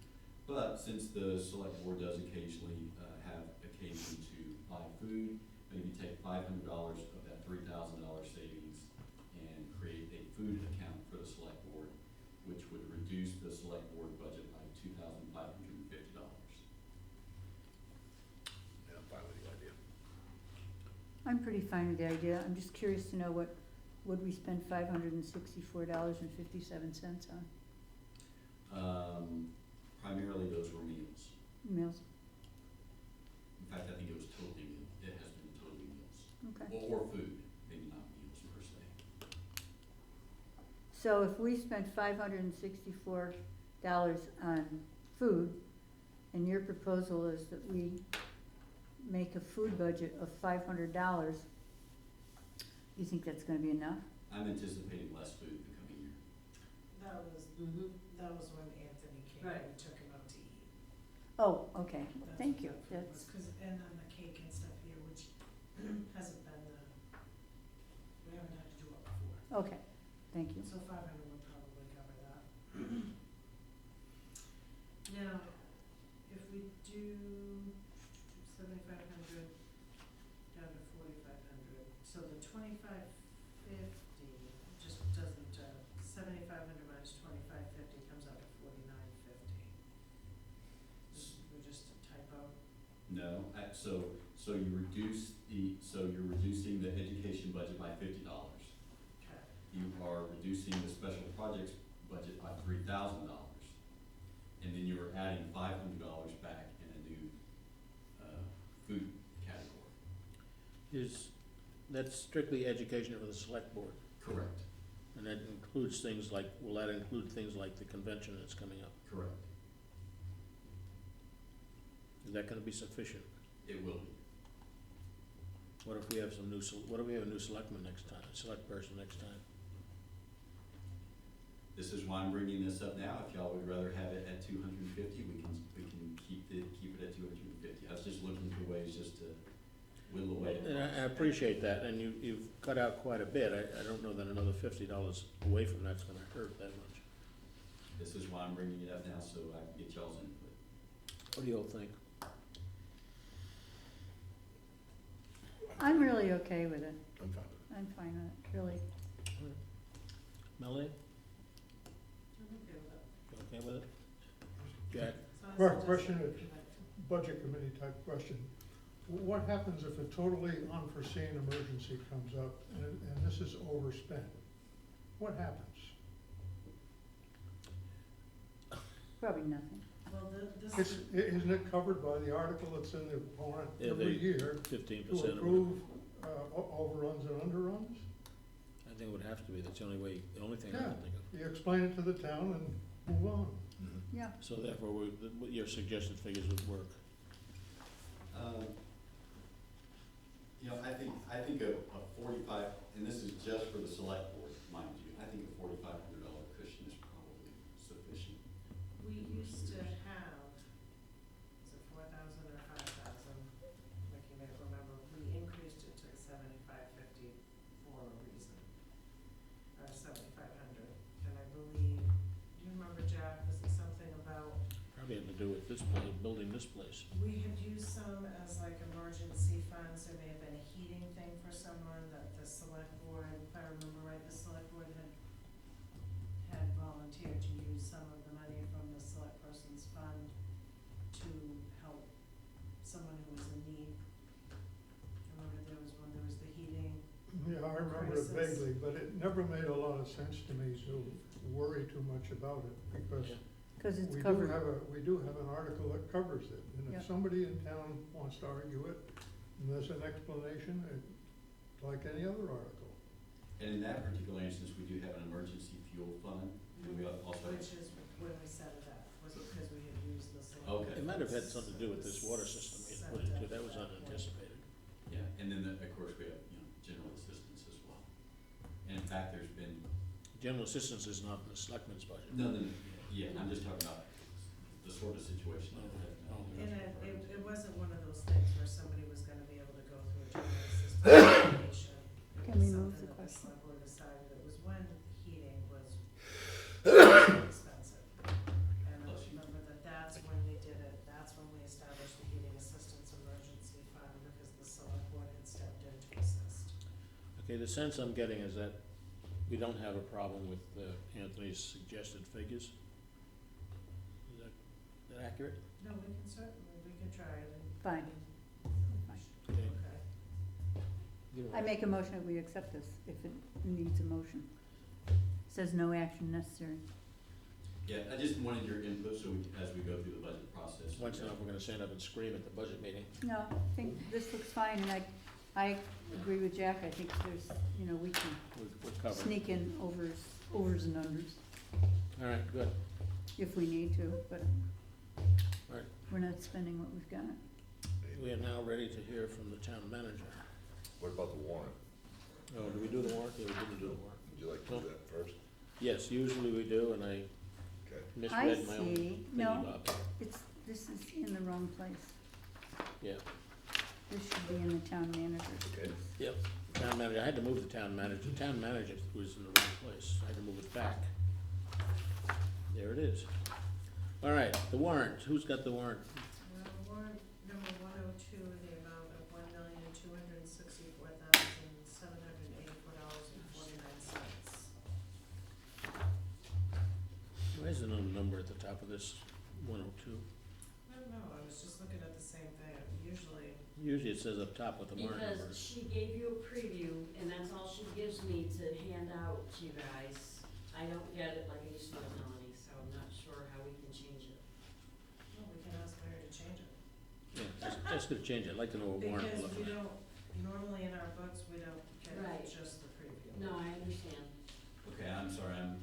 But since the select board does occasionally have occasion to buy food, maybe take $500 of that $3,000 savings and create a food account for the select board, which would reduce the select board budget by $2,550. Yeah, I'm fine with the idea. I'm pretty fine with the idea. I'm just curious to know what we spend $564.57 on? Primarily those were meals. Meals? In fact, I think it was totally meals. It has been totally meals. Okay. Or food, maybe not meals per se. So if we spent $564 on food, and your proposal is that we make a food budget of $500, you think that's gonna be enough? I'm anticipating less food in the coming year. That was, Mm-hmm. that was when Anthony came, Right. and we took him out to eat. Oh, okay, That's thank what you, that that's, was, 'cause, and then the cake and stuff here, which hasn't been we haven't had to do it before. okay, thank you. So 500 would probably cover that. Now, if we do 7,500 down to 4,500, so the 2,550 just doesn't, 7,500 minus 2,550 comes out to 4,950. We're just a typo. No, so you're reducing the education budget by $50. Okay. You are reducing the special projects budget by $3,000. And then you are adding $500 back in a new, food category. That's strictly education for the select board, Correct, and that includes things like, will that include things like the convention that's coming up? correct. Is that gonna be sufficient? It will be. What if we have some what if we have a new selectman next time, select person next time? This is why I'm bringing this up now. If y'all would rather have it at 250, we can keep it at 250. I was just looking for ways just to whittle away. And I appreciate that, and you've cut out quite a bit. I don't know that another $50 away from that's gonna hurt that much. This is why I'm bringing it up now, so I can get y'all's input. What do you all think? I'm really okay with it. I'm fine with it. I'm fine with it, really. Melanie, I'm okay with it. you okay with it? Jack? So I Well, suggest question that we is- give it- Budget committee type question. What happens if a totally unforeseen emergency comes up and this is overspent? What happens? Probably nothing. Well, this It's, is, isn't it covered by the article that's in the warrant Yeah, every year 15% to of it. approve, overruns and underruns? I think it would have to be, that's the only way, the only thing I Yeah. can think of. You explain it to the town and move on. Yeah, So therefore, your suggested figures would work. You know, I think a 45, and this is just for the select board, like emergency funds, there may have been a heating thing for someone that the select board, if I remember right, the select board had volunteered to use some of the money from the select person's fund to help someone who was in need. I remember there was the heating. Yeah, I remember it Crisis. vaguely, but it never made a lot of sense to me to worry too much about it, because Yeah. Cause it's we covered. we do have an article that covers it, and Yeah. if somebody in town wants to argue it, and there's an explanation, it's like any other article. And in that particular instance, we do have an emergency fuel fund, and we also have. Which is when we set it up, was it because we had used the select. Okay. It might have had something to do with this water system we had put into, that was unanticipated. Yeah, and then, of course, we have, general assistance as well. And in fact, there's been, General assistance is not in the selectmen's budget. no, yeah, I'm just talking about the sort of situation that we're Oh. having. And it wasn't one of those things where somebody was gonna be able to go through a general assistance application. It Can was we move something the that question? select board decided, it was when heating was expensive. And I remember that's when we did it, that's when we established the heating assistance emergency fund, because the select board had stepped in to assist. Okay, the sense I'm getting is that we don't have a problem with Anthony's suggested figures. Is that accurate? No, we can try it and. Fine. Okay. Okay. Give it I a- make a motion that we accept this, if it needs a motion. Says no action necessary. Yeah, I just wanted your input, so as we go through the budget process. Once in a while, we're gonna stand up and scream at the budget meeting. No, I think this looks fine, and I agree with Jack, I think there's, we can We're covered. sneak in overs and unders All right, good. if we need to, but All right. we're not spending what we've got. We are now ready to hear from the town manager. What about the warrant? Oh, did we do the warrant? Yeah, we didn't do the warrant. Would you like to do that first? Yes, usually we do, and I Okay. misread my own see. thingy No. bob. This is in the wrong place. Yeah, This should be in the town manager. Okay. yep. Town manager, I had to move the town manager. The town manager was in the wrong place. I had to move it back. There it is. All right, the warrant. Who's got the warrant? Warrant number 102, the amount of $1,264,784.49. Why is there no number at the top of this 102? I don't know, I was just looking at the same thing, Usually it says up top what the warrant number Because is. she gave you a preview, and that's all she gives me to hand out to you guys. I don't get it like I used to with Melanie, so I'm not sure how we can change it. well, we can ask Larry to change it. Yeah, just gonna change it. I'd like to know what warrant we're Because we looking at. don't, normally in our books, we don't Right. get just the preview. No, I understand. Okay, I'm sorry, I'm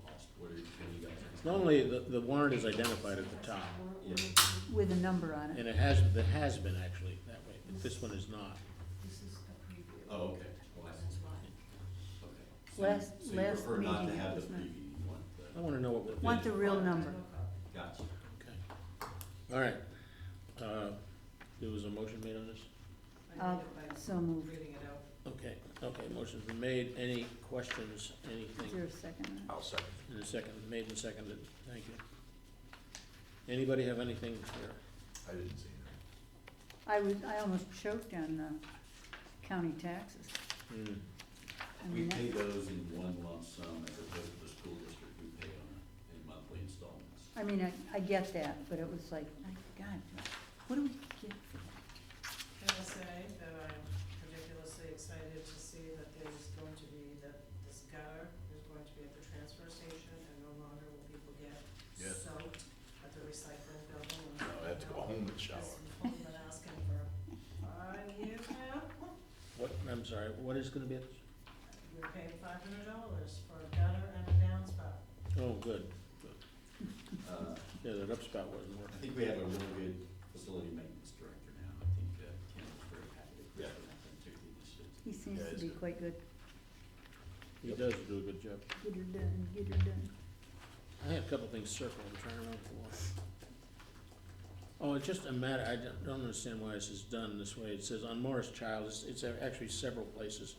lost. What are you guys? Normally, the warrant is identified at the top, Yeah. With a number on it. and it has been actually that way, but this one is not. This is a preview. Oh, okay. Well, That's why. okay. Last- So last you prefer not meeting to it have the was not. preview, you want I the, wanna know what we're. Want the real number. gotcha. Okay. All right. There was a motion made on this? I made it by So moved. reading it out. Okay, motion's been made. Any questions, Is anything? there a second on it? I'll second. In a second, made and seconded. Thank you. Anybody have anything here? I didn't see it. I almost choked on county taxes. Hmm. I We mean, pay that- those in one lump sum as opposed to the school district, we pay in monthly installments. I mean, I get that, but it was like, God, what do we get for that? Can I say that I'm ridiculously excited to see that there's going to be, that this gutter is going to be at the transfer station, and no longer will people get Yes. soaked at the recycling building. No, I have to go home and shower. We've been asking for 5 years now. What, I'm sorry, what is gonna be it? We're paying $500 for a gutter and a downspout. Oh, good. Yeah, Yeah, that upspout wasn't I working. think we have a really good facility maintenance director now. I think Ken was very happy with Yeah. that, particularly this year. He seems Yeah, to it's be good. quite good. He does do a good job. Get her done, get her done. I had a couple things circled, I'm trying to remember what. Oh, it's just a matter, I don't understand why this is done this way. It says on Morris Childs, it's actually several places.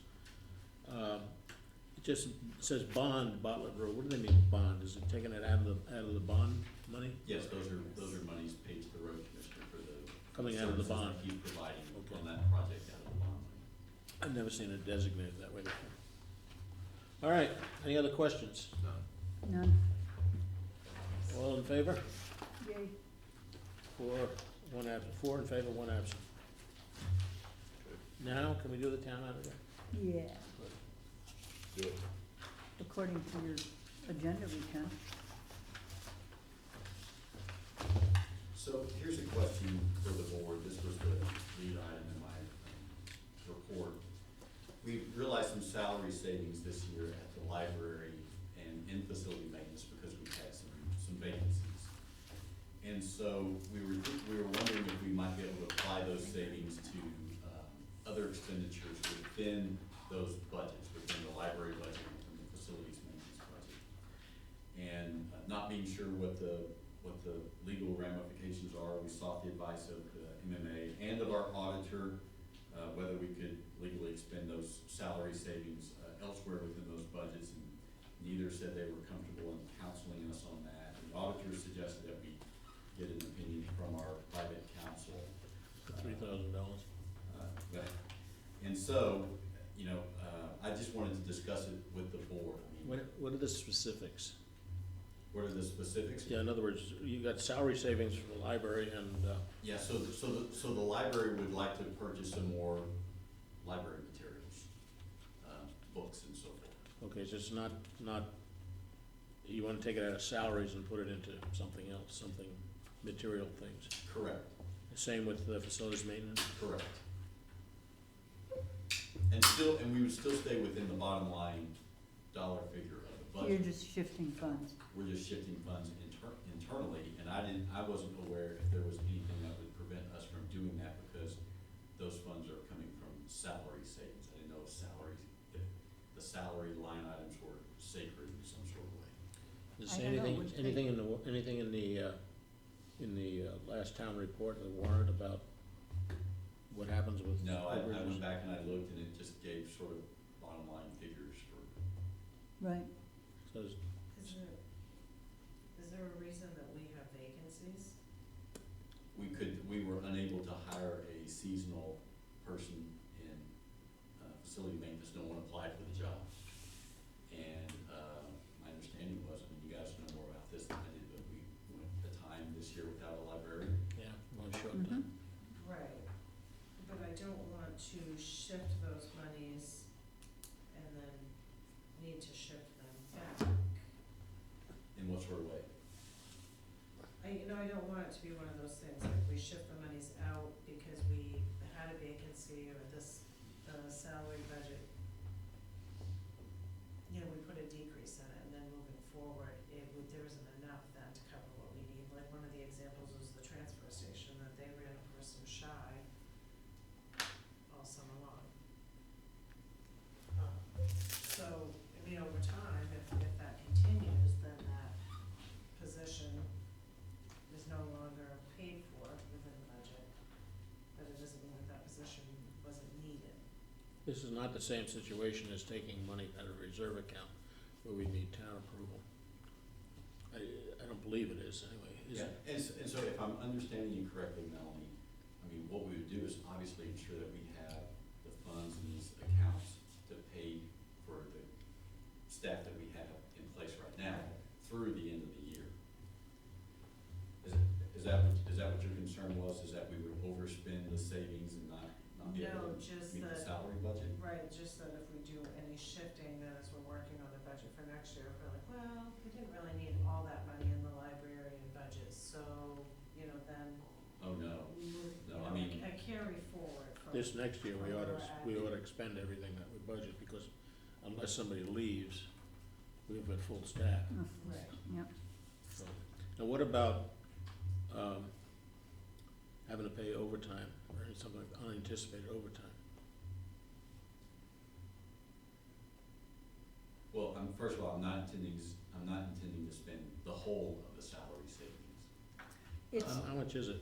It just says bond, Bartlett Road. What do they mean bond? Is it taking it out of the bond money? Yes, those are monies paid to the road commissioner for the Coming out of the services bond. we keep providing Okay. on that project out of the bond money. I've never seen it designated that way before. All right, any other questions? None, All in favor? yay. One absent, 4 in favor, 1 absent. Now, can we do the town auditor? Yeah, Do it. according to your agenda, we can. So here's a question for the board. This was the lead item in my report. We realized some salary savings this year at the library and in facility maintenance because we had some vacancies. And so we were wondering if we might be able to apply those savings to other expenditures within those budgets, within the library budget and the facilities maintenance budget. And not being sure what the legal ramifications are, we sought the advice of the MMA and of our auditor, whether we could legally expend those salary savings elsewhere within those budgets, and neither said they were comfortable in counseling us on that. The auditor suggested that we get an opinion from our private counsel. $3,000. And so, I just wanted to discuss it with the board. I mean, What are the specifics? what are the specifics? Yeah, in other words, you got salary savings for the library and, Yeah, so the library would like to purchase some more library materials, books and so forth. okay, so it's not, you wanna take it out of salaries and put it into something else, something, material things. Correct, Same with the facilities maintenance? correct. And we would still stay within the bottom line dollar figure of the budget. You're just shifting funds. We're just shifting funds internally, and I wasn't aware if there was anything that would prevent us from doing that because those funds are coming from salary savings. I didn't know if the salary line items were sacred in some sort of way. Does I don't know, anything, which anything in the last town report, the warrant about what happens with? No, I overages? went back and I looked and it just gave sort of bottom line figures for, Right, So is- Is there a reason that we have vacancies? we were unable to hire a seasonal person in facility maintenance. No one applied for the job. And my understanding was, I mean, you guys know more about this than I did, but we went a time this year without a librarian. yeah, one short Mhm. time. Right, but I don't want to shift those monies and then need to shift them back. In what sort of way? I don't want it to be one of those things, like we shift the monies out because we had a vacancy or the salary budget. We put a decrease in it and then moving forward, there isn't enough then to cover what we need. Like one of the examples was the transfer station, that they ran a person shy all summer long. So, over time, if that continues, then that position is no longer paid for within the budget, but it doesn't mean that position wasn't needed. This is not the same situation as taking money out of a reserve account where we need town approval. I don't believe it is anyway, is it? And so if I'm understanding you correctly, Melanie, I mean, what we would do is obviously ensure that we have the funds in these accounts to pay for the staff that we have in place right now through the end of the year. Is that what your concern was, is that we would overspend the savings and not be able No, to just meet the that- salary budget? Right, just that if we do any shifting, then as we're working on the budget for next year, we're like, well, we didn't really need all that money in the library and budget, so, then Oh, no. we would, No, I mean- a carry forward from. This next year, we from ought where to, we're at. expend everything that we budget, because unless somebody leaves, we've got full staff. Right. yep. So, now what about, having to pay overtime, or something like unanticipated overtime? Well, first of all, I'm not intending to spend the whole of the salary savings. It's, How much is it?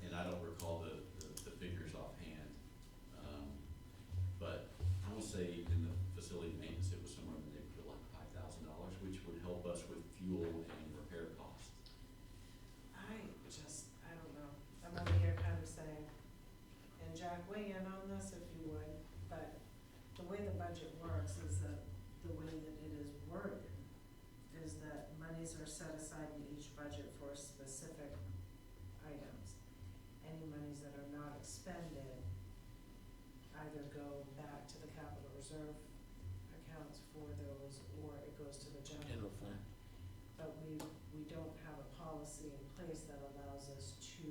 And I don't recall the figures offhand. But I will say in the facility maintenance, it was somewhere in the neighborhood of like $5,000, which would help us with fuel and repair costs. I don't know, I'm only Jack, weigh in on this if you would, but the way the budget works is that the way that it is worded is that monies are set aside in each budget for specific items. Any monies that are not expended either go back to the capital reserve accounts for those, or it goes to the general General fund. fund. But we don't have a policy in place that allows us to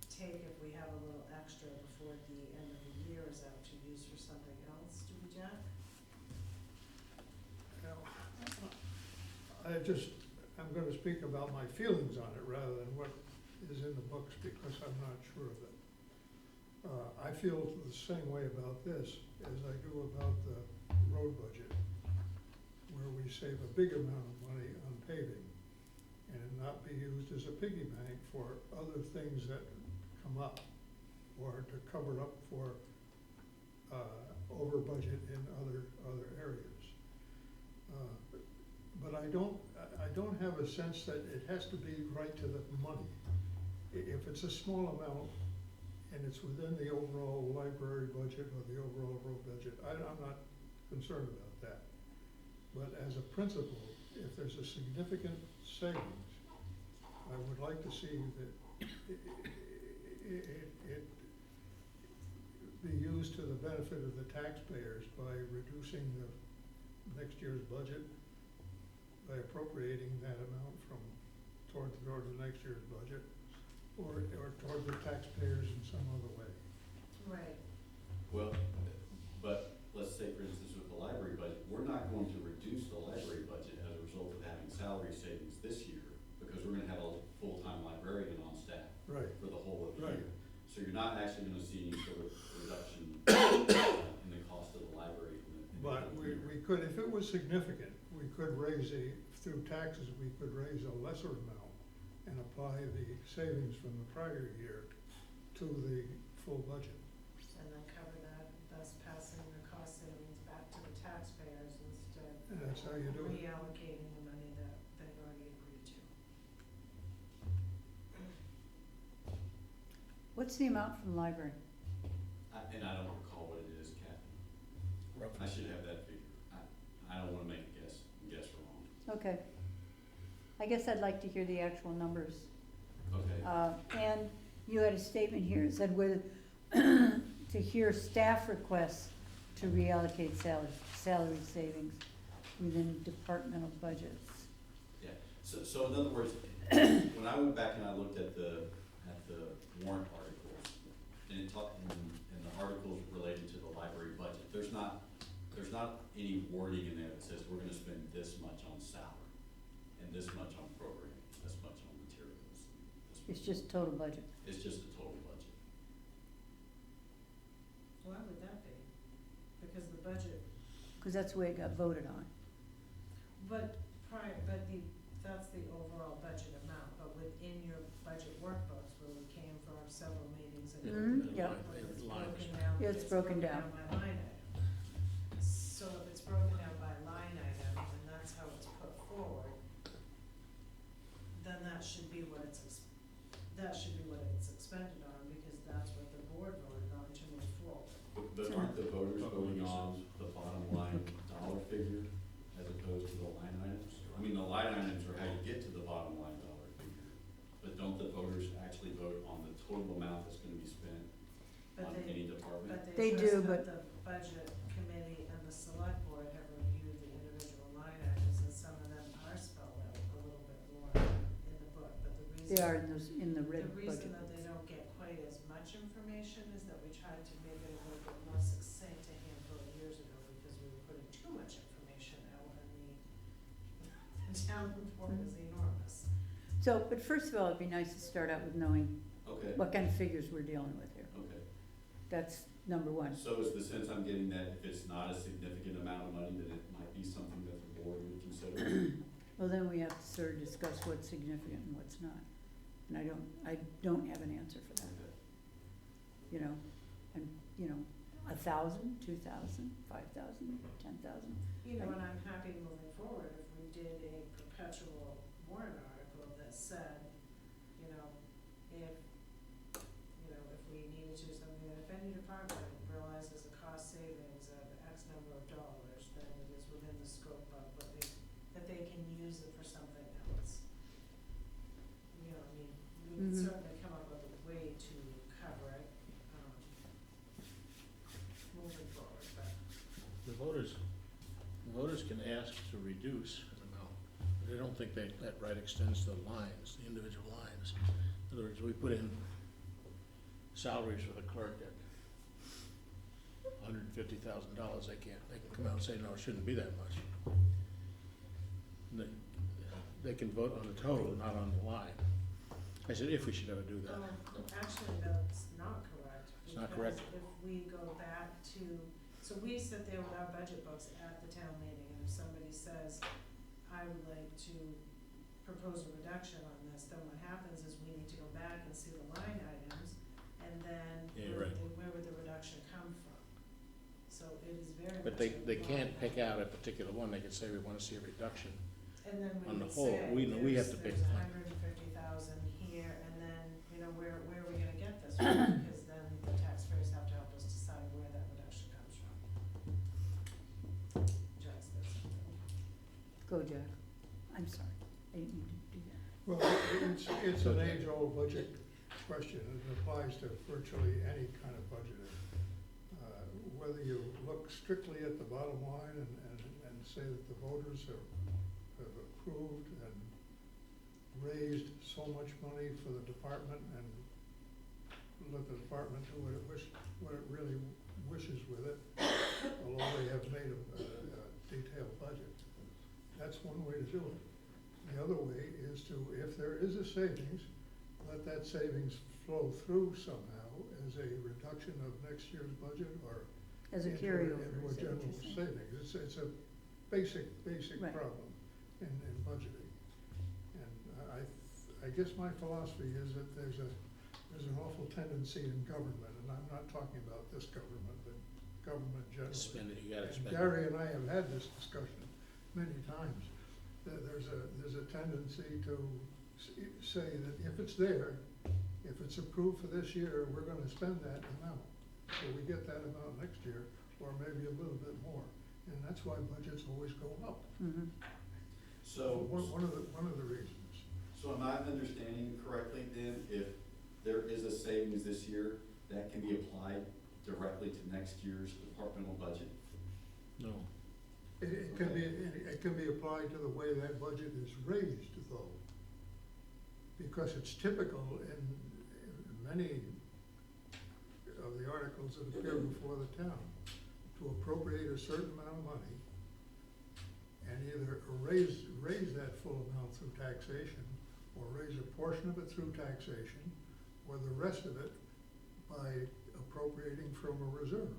take, if we have a little extra before the end of the year is out, to use for something else, do we, Jack? I'm gonna speak about my feelings on it rather than what is in the books, because I'm not sure of it. I feel the same way about this as I do about the road budget, where we save a big amount of money on paving and it not be used as a piggy bank for other things that come up, or to cover up for, over budget in other areas. But I don't have a sense that it has to be right to the money. If it's a small amount and it's within the overall library budget or the overall road budget, I'm not concerned about that. But as a principle, if there's a significant savings, I would like to see that it be used to the benefit of the taxpayers by reducing the next year's budget, by appropriating that amount toward the next year's budget, or toward the taxpayers in some other way. Right. Well, but let's say, for instance, with the library budget, we're not going to reduce the library budget as a result of having salary savings this year, because we're gonna have a full-time librarian on staff Right. for the whole of the Right. year. So you're not actually gonna see any sort of reduction in the cost of the library in the But we could, if it was significant, we could through taxes, we could raise a lesser amount and apply the savings from the prior year to the full budget. And then cover that, thus passing the cost savings back to the taxpayers instead And that's how you of do it. reallocating the money that they've already agreed to. What's the amount from the library? And I don't recall what it is, Kathy. I should have that figure. I don't wanna make a guess wrong. Okay. I guess I'd like to hear the actual numbers. Okay. And you had a statement here, it said with, to hear staff requests to reallocate salary savings within departmental budgets. Yeah, so in other words, when I went back and I looked at the warrant articles, and it talked, and the articles related to the library budget, there's not any wording in there that says we're gonna spend this much on salary, and this much on programming, this much on materials. It's just total budget. It's just the total budget. Why would that be? Because the budget, Because that's the way it got voted on. but that's the overall budget amount, but within your budget workbooks, where we came for our several meetings and Mhm, yeah. it's Lines. broken down. Yeah, it's broken down. by line item. So if it's broken down by line item, and that's how it's put forward, then that should be what it's expended on, because that's what the board voted on to move forward. But aren't the voters voting on the bottom line dollar figure as opposed to the line items? I mean, the line items are how you get to the bottom line dollar figure, but don't the voters actually vote on the total amount that's gonna be spent But on they- any department? But They they do, trust but- that the budget committee and the select board have reviewed the individual line items, and some of them are spelled out a little bit more in the book, but the reason. They are in the red The reason budget. that they don't get quite as much information is that we tried to make it a little bit more succinct a handful of years ago, because we were putting too much information out, and the town report was enormous. So, but first of all, it'd be nice to start out with knowing Okay, what kind of figures we're dealing with here. okay. That's number one. So is the sense I'm getting that if it's not a significant amount of money, that it might be something that the board would consider? Well, then we have to sort of discuss what's significant and what's not. And I don't have an answer for that, Okay. you know? And, 1,000, 2,000, 5,000, 10,000. You know, and I'm happy moving forward if we did a perpetual warrant article that said, if to something, that if any department realizes a cost savings of X number of dollars, then it is within the scope of what that they can use it for something else. You know, I mean, we can Mhm. certainly come up with a way to cover it, moving forward, but. The voters can ask to reduce an amount. But I don't think that right extends to the lines, the individual lines. In other words, we put in salaries for the clerk at $150,000, they can come out and say, no, it shouldn't be that much. And they can vote on the total, not on the line. I said, if we should ever do that. Actually, that's not correct. It's not correct? Because if we go back to, so we sit there with our budget books at the town meeting, and if somebody says, I would like to propose a reduction on this, then what happens is we need to go back and see the line items, and then Yeah, where right. would the reduction come from? So it is very much. But they can't pick out a particular one, they can say we wanna see a reduction. And then on we the would whole, say, we have to pick there's one. 150,000 here, and then, you know, where are we gonna get this from? Because then the taxpayers have to help us decide where that reduction comes from. Jack said something. Go, Jack. I'm sorry, I didn't mean to do that. Well, it's an age-old budget question, and it applies to virtually any kind of budgeting. Whether you look strictly at the bottom line and say that the voters have approved and raised so much money for the department and let the department do what it really wishes with it, although they have made a detailed budget. That's one way to do it. The other way is to, if there is a savings, let that savings flow through somehow as a reduction of next year's budget or As a into carryover, into a is that what general you're saying? savings. It's a basic Right. problem in budgeting. And I guess my philosophy is that there's an awful tendency in government, and I'm not talking about this government, but government generally. Spend it, you gotta And spend it. Gary and I have had this discussion many times, that there's a tendency to say that if it's there, if it's approved for this year, we're gonna spend that amount. So we get that amount next year, or maybe a little bit more. And that's why budgets always go up. Mhm. So, One of the reasons. so am I understanding correctly then, if there is a savings this year, that can be applied directly to next year's departmental budget? No. It can be applied to the way that budget is raised, though. Because it's typical in many of the articles that appear before the town to appropriate a certain amount of money and either raise that full amount through taxation, or raise a portion of it through taxation, or the rest of it by appropriating from a reserve.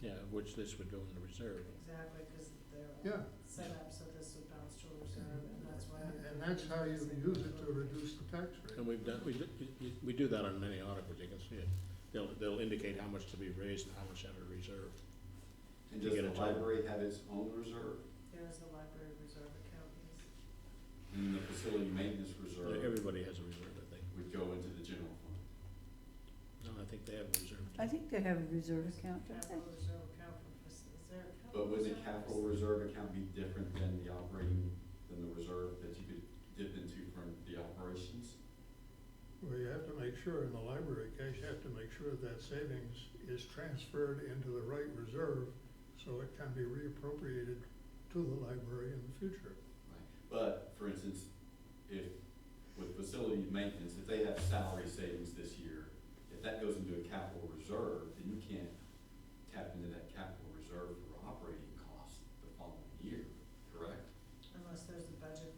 Yeah, which this would go in the reserve. Exactly, because they're Yeah. set up so this would bounce to a reserve, and that's why. And that's how you use it to reduce the tax rate. And we do that on many articles, you can see it. They'll indicate how much to be raised and how much out of reserve. And To does get the a total. library have its own reserve? There's the library reserve account, yes. And the facility maintenance reserve Everybody has a reserve, I think. would go into the general fund? No, I think they have a reserve. I think they have a reserve account, don't they? Capital reserve account is there a capital? But would the reserve? capital reserve account be different than the operating, than the reserve that you could dip into from the operations? Well, you have to make sure, in the library case, you have to make sure that savings is transferred into the right reserve so it can be reappropriated to the library in the future. Right. But, for instance, if, with facility maintenance, if they have salary savings this year, if that goes into a capital reserve, then you can't tap into that capital reserve for operating costs the following year, correct? Unless there's a budget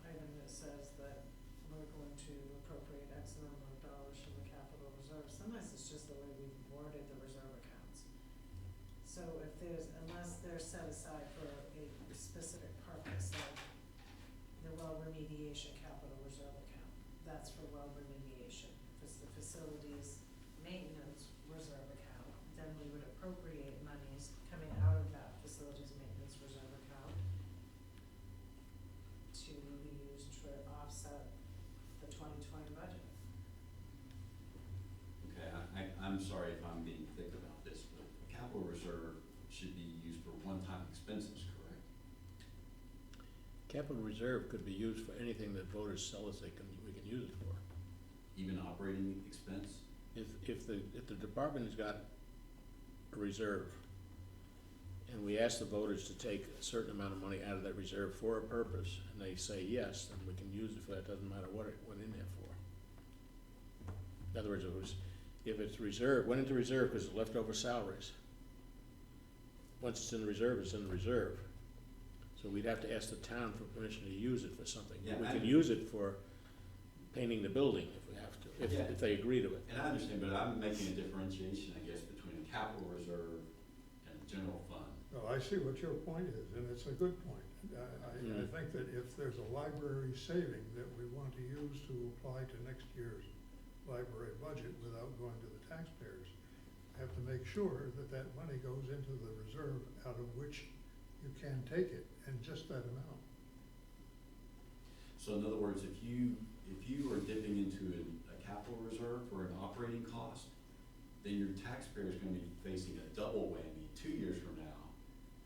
item that says that we're going to appropriate X number of dollars from the capital reserve. Sometimes it's just the way we've worded the reserve accounts. So if unless they're set aside for a specific purpose, like the well remediation capital reserve account, that's for well remediation. If it's the facilities maintenance reserve account, then we would appropriate monies coming out of that facilities maintenance reserve account to be used to offset the 2020 budget. Okay, I'm sorry if I'm being thick about this, but capital reserve should be used for one-time expenses, correct? Capital reserve could be used for anything that voters tell us we can use it for. Even operating expense? If the department has got a reserve, and we ask the voters to take a certain amount of money out of that reserve for a purpose, and they say yes, then we can use it for that, doesn't matter what it went in there for. In other words, if it's reserved, went into reserve because it's leftover salaries. Once it's in the reserve, it's in the reserve. So we'd have to ask the town for permission to use it for something. Yeah, We I- can use it for painting the building if we have to, Yeah. if they agree to it. And I understand, but I'm making a differentiation, I guess, between a capital reserve and a general fund. No, I see what your point is, and it's a good point. I Mm. think that if there's a library saving that we want to use to apply to next year's library budget without going to the taxpayers, have to make sure that that money goes into the reserve out of which you can take it, and just that amount. So in other words, if you are dipping into a capital reserve for an operating cost, then your taxpayer's gonna be facing a double whammy 2 years from now,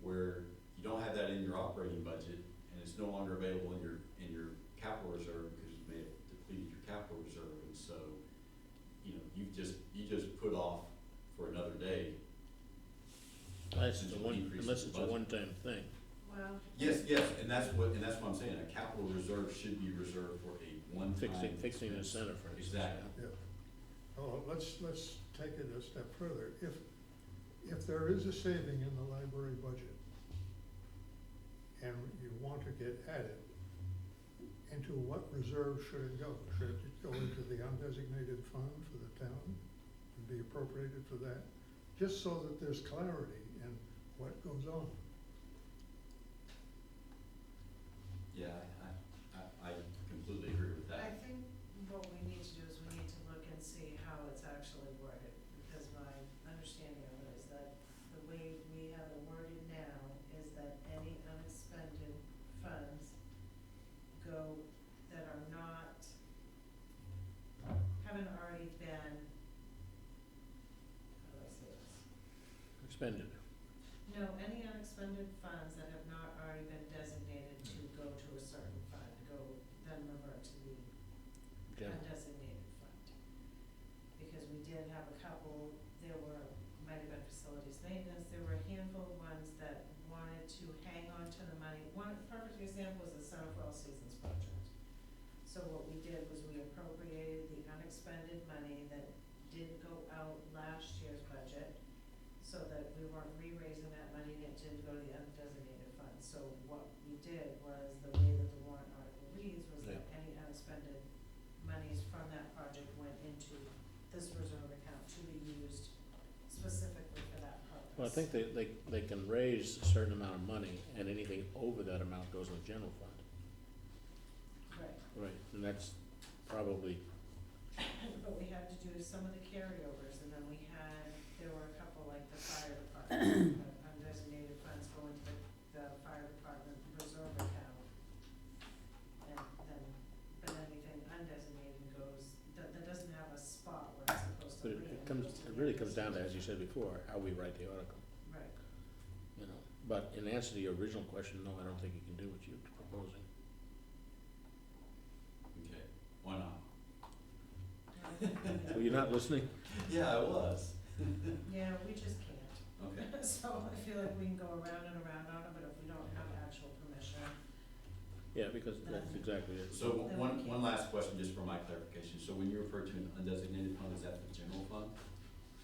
where you don't have that in your operating budget, and it's no longer available in your capital reserve because you may have depleted your capital reserve, and so, you know, you just put off for another day. Unless it's Essentially increasing the a budget. one-time thing. Well, Yes, and that's what I'm saying, a capital reserve should be reserved for a one-time. Fixing the expense. center, for instance. Exactly. Yeah. Oh, let's take it a step further. If there is a saving in the library budget, and you want to get at it, into what reserve should it go? Should it go into the undesignated fund for the town and be appropriated for that? Just so that there's clarity in what goes on. Yeah, I completely agree with I that. think what we need to do is we need to look and see how it's actually worded, because my understanding of it is that the way we have it worded now is that any unexpended funds go, that are not, haven't already been, how do I say this? Expended. No, any unexpended funds that have not already been designated to go to a certain fund, then revert to the General. undesignated fund. Because we did have a couple, there were, might have been facilities maintenance, there were a handful of ones that wanted to hang on to the money. One perfect example is the Center for All Seasons project. So what we did was we appropriated the unexpended money that did go out last year's budget, so that we weren't re-raising that money and it didn't go to the undesignated fund. So what we did was, the way that the warrant article reads was that any unexpended monies from that project went into this reserve account to be used specifically for that purpose. Well, I think they can raise a certain amount of money, and anything over that amount goes in the general fund. Right, Right, and that's probably, but we had to do some of the carryovers, and then there were a couple, like the fire department, undesignated funds go into the fire department reserve account. And then, but anything undesignated goes, that doesn't have a spot where it's supposed but to land. it really comes down to, as you said before, how we write the article, Right. you know. But in answer to your original question, no, I don't think you can do what you're proposing. Okay, why not? Were you not listening? Yeah, I was. Yeah, we just can't. Okay. So I feel like we can go around and around on it, but if we don't have actual permission, Yeah, because that's exactly it. So one last question, just for my clarification. So when you refer to an undesignated fund, is that the general fund?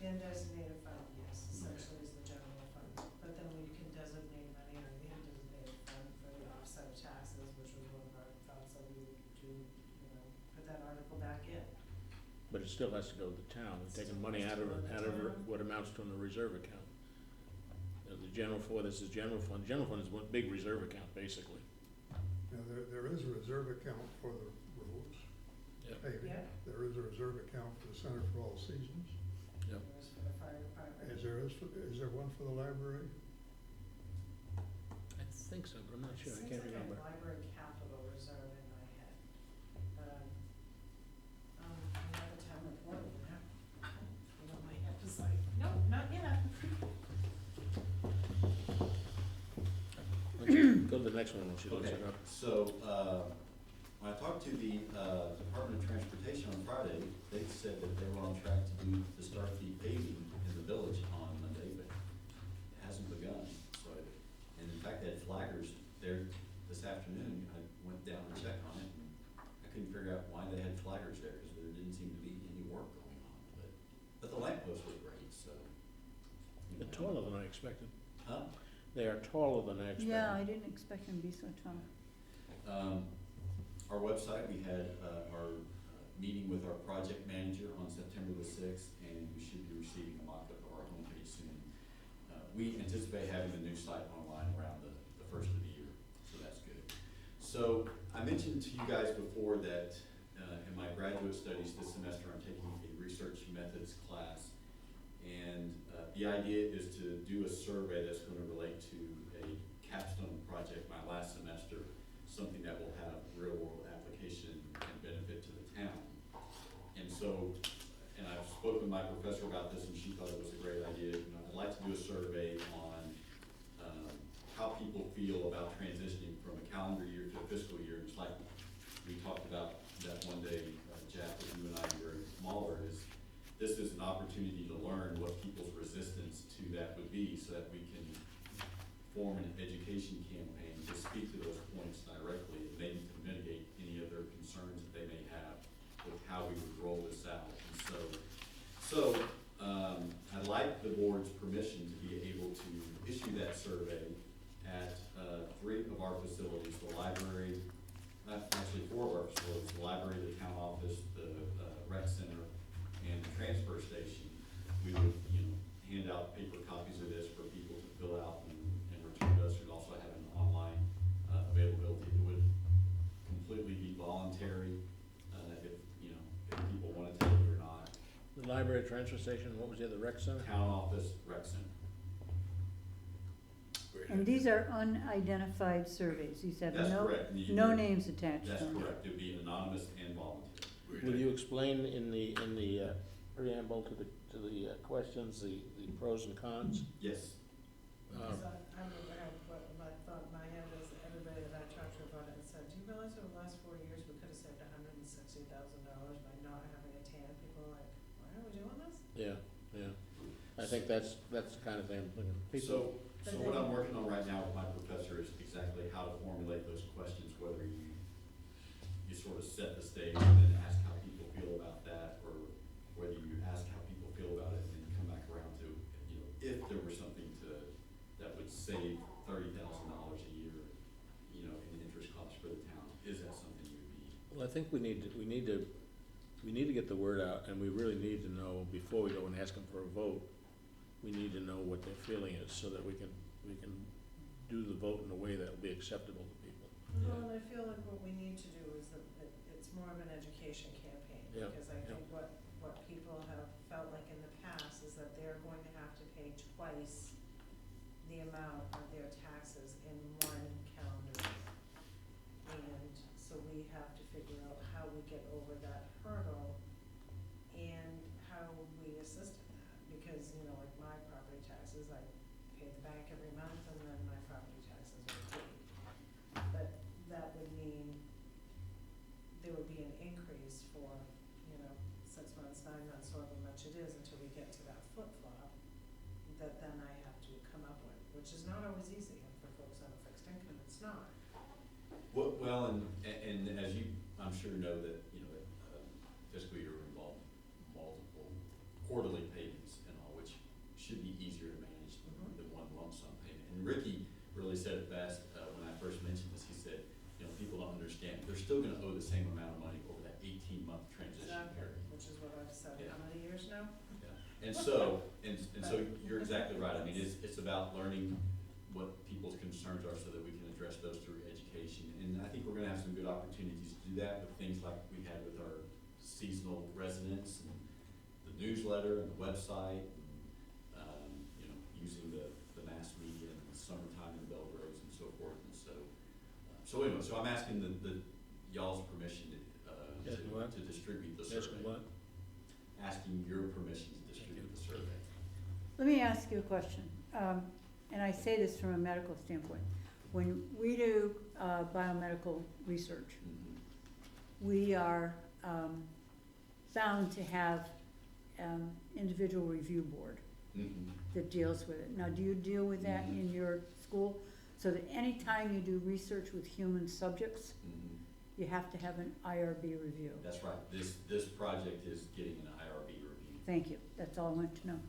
the undesignated fund, yes, essentially is the general fund. But then we can designate money in the undesignated fund for the offset of taxes, which was one of our thoughts that we would do, put that article back in. But it still has to go to the town. We're taking money out of what amounts to in the reserve account. The general fund, this is general fund. General fund is one big reserve account, basically. Now, there is a reserve account for the roads, Yep. paving. Yeah. There is a reserve account for the Center for All Seasons. Yep. There's for the fire department. Is there one for the library? I think so, but I'm not sure. I can't Seems like remember. a library capital reserve in my head, but, we have a town report, we don't, my head is Go to the next one when she looks Okay, it up. so, when I talked to the, Department of Transportation on Friday, they said that they were on track to start the paving in the village on Monday, but it hasn't begun, so, and in fact, they had flaggers there this afternoon. I went down and checked on it, and I couldn't figure out why they had flaggers there, because there didn't seem to be any work going on, but the lamp posts were great, so. you They're know. taller than I expected. Huh? They are taller than I expected. Yeah, I didn't expect them to be so tall. Our website, we had, our meeting with our project manager on September the 6th, and we should be receiving a mock-up of our homepage soon. We anticipate having the new site online around the first of the year, so that's good. So I mentioned to you guys before that in my graduate studies this semester, I'm taking a research methods class. And the idea is to do a survey that's going to relate to a capstone project my last semester, something that will have real world application and benefit to the town. And so, and I've spoken with my professor about this, and she thought it was a great idea. You know, I'd like to do a survey on how people feel about transitioning from a calendar year to a fiscal year. It's like we talked about that one day, Jack, with you and I were in Mahler, is this is an opportunity to learn what people's resistance to that would be, so that we can form an education campaign to speak to those points directly, and maybe to mitigate any of their concerns that they may have with how we would roll this out. And so I'd like the board's permission to be able to issue that survey at 3 of our facilities, the library, actually 4 of our facilities, the library, the town office, the rec center, and the transfer station. We would, hand out paper copies of this for people to fill out and return to us. We'd also have an online availability. It would completely be voluntary, if people want to take it or not. The library, transfer station, what was the other, rec center? Town office, rec center. And these are unidentified surveys, these have That's no, correct. And you no can- names attached to That's them. correct. It'd be anonymous and voluntary. Will you explain in the preamble to the questions, the pros and cons? Yes. Um, So I remember what my thought in my head is, everybody that I talked to about it said, do you realize over the last 4 years, we could have saved $160,000 by not having a tan? People are like, why are we doing this? Yeah, yeah. I think that's the kind of thing, I'm thinking. People, So what I'm working on right now with my professor is exactly how to formulate those questions, whether you sort of set the stage and then ask how people feel about that, or whether you ask how people feel about it and then come back around to, if there were something that would save $30,000 a year, in interest costs for the town, is that something you would be? well, I think we need to get the word out, and we really need to know, before we go and ask them for a vote, we need to know what their feeling is, so that we can do the vote in a way that will be acceptable to people. Well, and I feel like what we need to do is that it's more of an education campaign. Yeah, Because I yeah. think what people have felt like in the past is that they're going to have to pay twice the amount of their taxes in one calendar year. And so we have to figure out how we get over that hurdle and how we assist in that. Because, like my property taxes, I pay the bank every month, and then my property taxes are paid. But that would mean there would be an increase for, 6 months, 9 months, however much it is, until we get to that flip-flop that then I have to come up with, which is not always easy, and for folks on a fixed income, it's not. Well, and as you, I'm sure know that, fiscal year involved multiple quarterly payments and all, which should be easier to manage than one lump sum payment. And Ricky really said it best, when I first mentioned this. He said, people don't understand, they're still gonna owe the same amount of money over that 18-month transition Exactly, period. which is what I've said, Yeah. how many years now? And so, you're exactly right. I mean, it's about learning what people's concerns are so that we can address those through education. And I think we're gonna have some good opportunities to do that with things like we had with our seasonal residents and the newsletter and the website, and, using the mass media in the summertime in Bell Groves and so forth. And so anyway, so I'm asking the y'all's permission Yes, what? to distribute the Yes, survey. what? Asking your permission to distribute the survey. Let me ask you a question, and I say this from a medical standpoint. when we do biomedical research, Mhm. we are bound to have individual review board Mhm. that deals with it. Now, do you deal with that in your school? So that anytime you do research with human subjects, Mhm. you have to have an IRB review. That's right, this project is getting an IRB review. Thank you, that's all I wanted to know.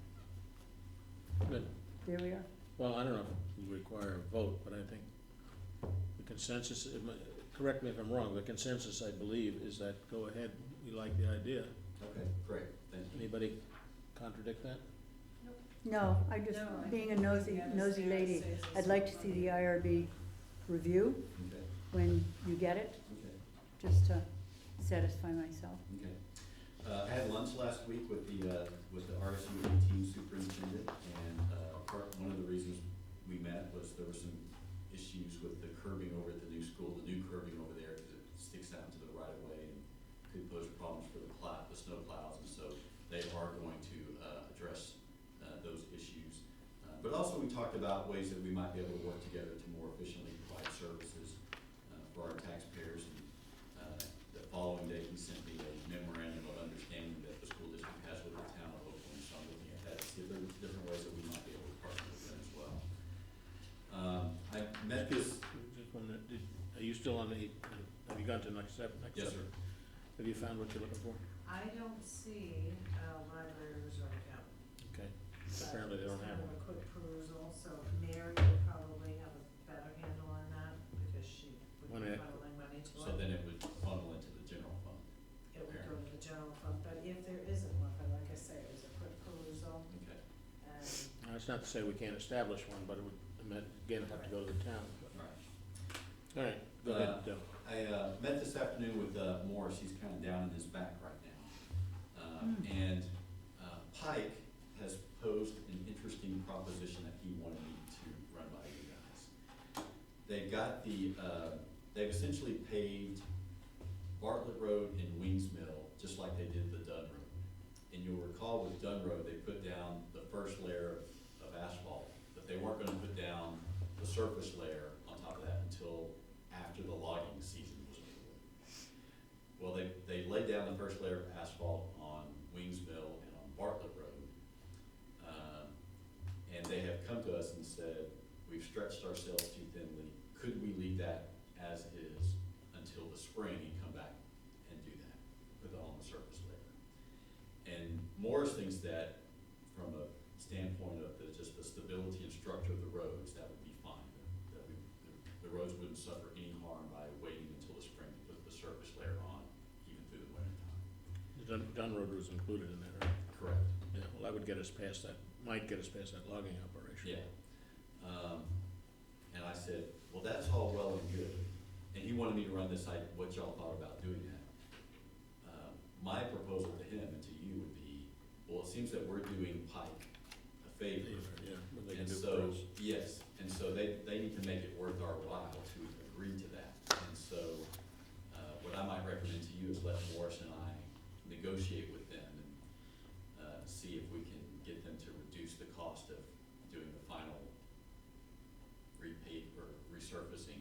Good. There we are. Well, I don't know if you require a vote, but I think the consensus, correct me if I'm wrong, the consensus, I believe, is that go ahead, you like the idea. Okay, great, thank you. Anybody contradict that? No, I just, No, I being a think nosy, we have nosy a lady, standard says I'd like to it's see the IRB review Okay, when you get it, okay. just to satisfy myself. Okay. I had lunch last week with the RSU 18 superintendent, and one of the reasons we met was there were some issues with the curbing over at the new school, the new curbing over there, because it sticks out into the right of way and could pose problems for the snow plows, and so they are going to address those issues. But also we talked about ways that we might be able to work together to more efficiently provide services for our taxpayers. And the following day, he sent me a memorandum of understanding that the school district has with the town of Oakland, so I'm looking at that to see if there are different ways that we might be able to partner with them as well. I met this, Just one minute. Are you still on the, have you gone to next step? yes, sir. Have you found what you're looking for? I don't see a library reserve account. Okay, apparently they don't have It's one. kind of a quick perusal, so Mary would probably have a better handle on that, because she would When be it- funneling money to it. So then it would funnel into the general fund. It would go to the general fund, but if there isn't one, but like I say, it was a quick perusal, Okay. and That's not to say we can't establish one, but it would, again, have to go to the town. All right. All right, go ahead, Bill. I met this afternoon with Morris, he's kind of down in his back right now. And Pike has posed an interesting proposition that he wanted me to run by you guys. They've got they've essentially paved Bartlett Road and Wings Mill, just like they did the Dunn Road. And you'll recall with Dunn Road, they put down the first layer of asphalt, but they weren't gonna put down the surface layer on top of that until after the logging season was over. Well, they laid down the first layer of asphalt on Wings Mill and on Bartlett Road. And they have come to us and said, we've stretched ourselves too thinly, could we leave that as is until the spring and come back and do that, put it on the surface layer? And Morris thinks that from a standpoint of just the stability and structure of the roads, that would be fine. That the roads wouldn't suffer any harm by waiting until the spring to put the surface layer on, even through the winter time. The Dunn Road was included in that, right? Correct. Yeah, well, that would get us past that, might get us past that logging operation. Yeah. And I said, well, that's all well and good. And he wanted me to run this, what y'all thought about doing that. My proposal to him and to you would be, well, it seems that we're doing Pike a favor. Yeah, what they can And do so, for us. yes, and so they need to make it worth our while to agree to that. And so, what I might recommend to you is let Morris and I negotiate with them and, see if we can get them to reduce the cost of doing the final repave or resurfacing.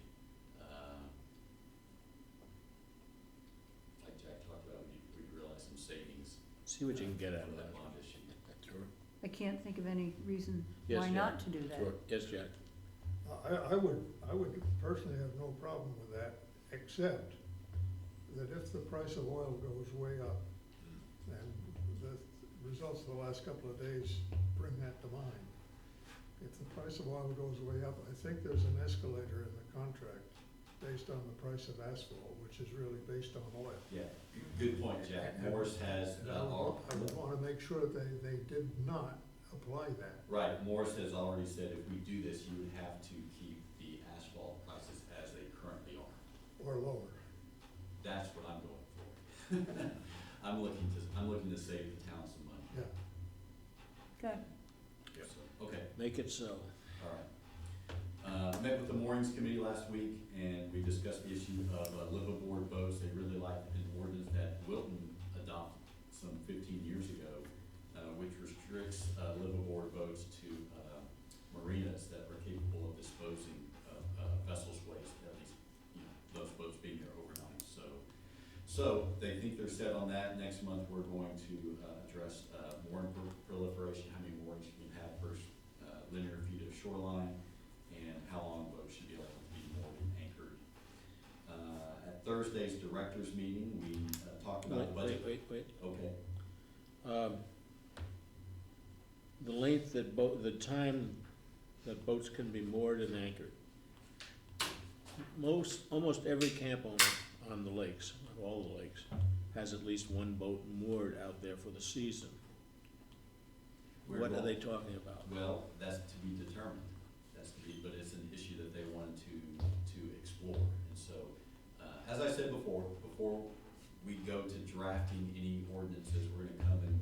Like Jack talked about, we realize some savings. See what you can get out from of that. bond issue. Sure. I can't think of any reason Yes, why Jack. not to do that. Sure, yes, Jack. I would personally have no problem with that, except that if the price of oil goes way up, and the results of the last couple of days bring that to mind, if the price of oil goes way up, I think there's an escalator in the contract based on the price of asphalt, which is really based on oil. Yeah, good point, Jack. Morris has, And I would wanna make sure they did not apply that. right, Morris has already said if we do this, you would have to keep the asphalt prices as they currently are. Or lower. That's what I'm going for. I'm looking to save the town some money. Yeah. Okay, So, okay, Make it so. all right. Met with the moorings committee last week, and we discussed the issue of liveaboard boats. They really liked an ordinance that Wilton adopted some 15 years ago, which restricts liveaboard boats to marinas that are capable of disposing of vessels So they think they're set on that. Next month, we're going to address mooring proliferation, how many moorings you can have per linear feet of shoreline, and how long boats should be able to be moored and anchored. At Thursday's directors meeting, we talked about the budget. Wait. Okay. The length that the time that boats can be moored and anchored. Almost every camp owner on the lakes, not all the lakes, has at least one boat moored out there for the season. What are they talking about? Well, that's to be determined. But it's an issue that they wanted to explore. And so, as I said before we go to drafting any ordinances, we're gonna come and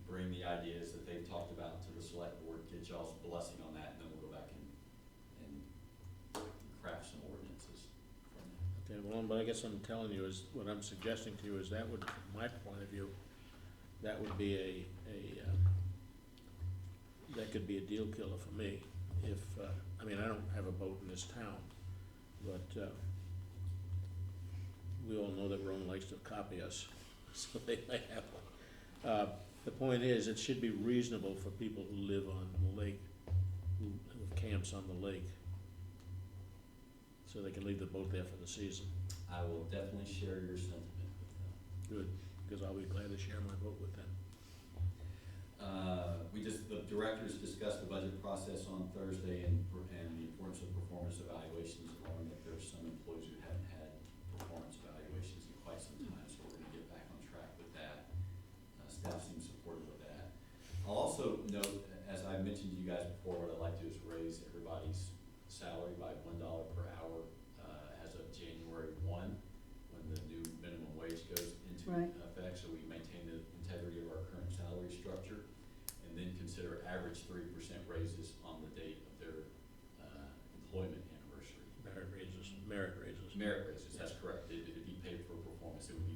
bring the ideas that they've talked about to the select board, get y'all's blessing on that, and then we'll go back and craft some ordinances from that. Okay, well, but I guess I'm telling you is, what I'm suggesting to you is that would, from my point of view, that would be that could be a deal killer for me if, I mean, I don't have a boat in this town, but, we all know that Rome likes to copy us, so they may have one. The point is, it should be reasonable for people who live on the lake, who have camps on the lake, so they can leave the boat there for the season. I will definitely share your sentiment with them. Good, because I'll be glad to share my boat with them. The directors discussed the budget process on Thursday and the importance of performance evaluations, knowing that there's some employees who haven't had performance evaluations in quite some time, so we're gonna get back on track with that. Staff seems supportive of that. I'll also note, as I mentioned to you guys before, what I'd like to do is raise everybody's salary by $1 per hour, as of January 1, when the new minimum wage goes into Right. effect, so we maintain the integrity of our current salary structure, and then consider average 3% raises on the date of their employment anniversary. Merit raises. Merit raises, that's correct. It'd be paid for performance. It would be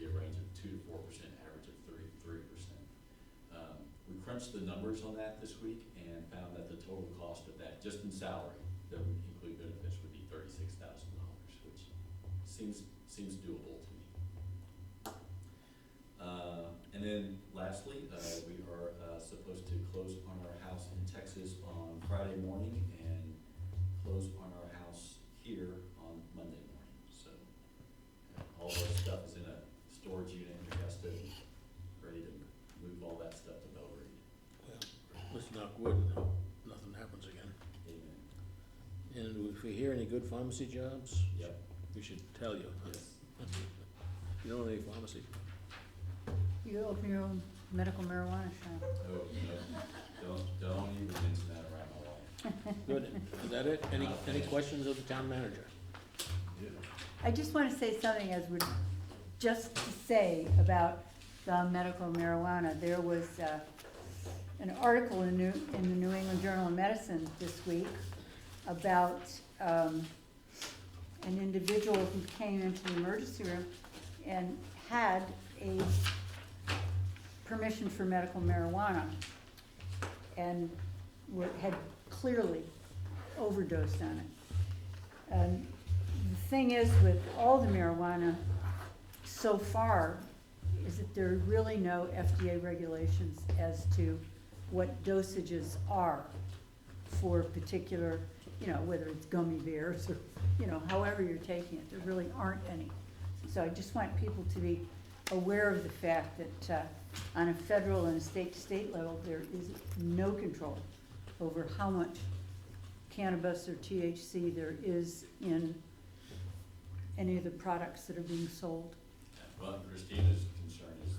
a range of 2 to 4%, average of 3%. We crunched the numbers on that this week and found that the total cost of that, just in salary, that would include benefits, would be $36,000, which seems doable to me. And then lastly, we are supposed to close on our house in Texas on Friday morning and close on our house here on Monday morning. So all of our stuff is in a storage unit in Augusta, ready to move all that stuff to Belgrade. Well, let's knock wood and hope nothing happens again. Amen. And if we hear any good pharmacy jobs, Yep. we should tell you. Yes. You don't have any pharmacy? You open your own medical marijuana shop. Oh, no, don't even mention that around my wife. Good. Is that it? Any questions of the town manager? Yeah. I just want to say something as we're, just to say about the medical marijuana. There was an article in the New England Journal of Medicine this week about an individual who came into the emergency room and had a permission for medical marijuana and had clearly overdosed on it. And the thing is, with all the marijuana so far, is that there are really no FDA regulations as to what dosages are for particular, whether it's gummy bears or, however you're taking it. There really aren't any. So I just want people to be aware of the fact that on a federal and a state-to-state level, there is no control over how much cannabis or THC there is in any of the products that are being sold. Well, Christina's concern is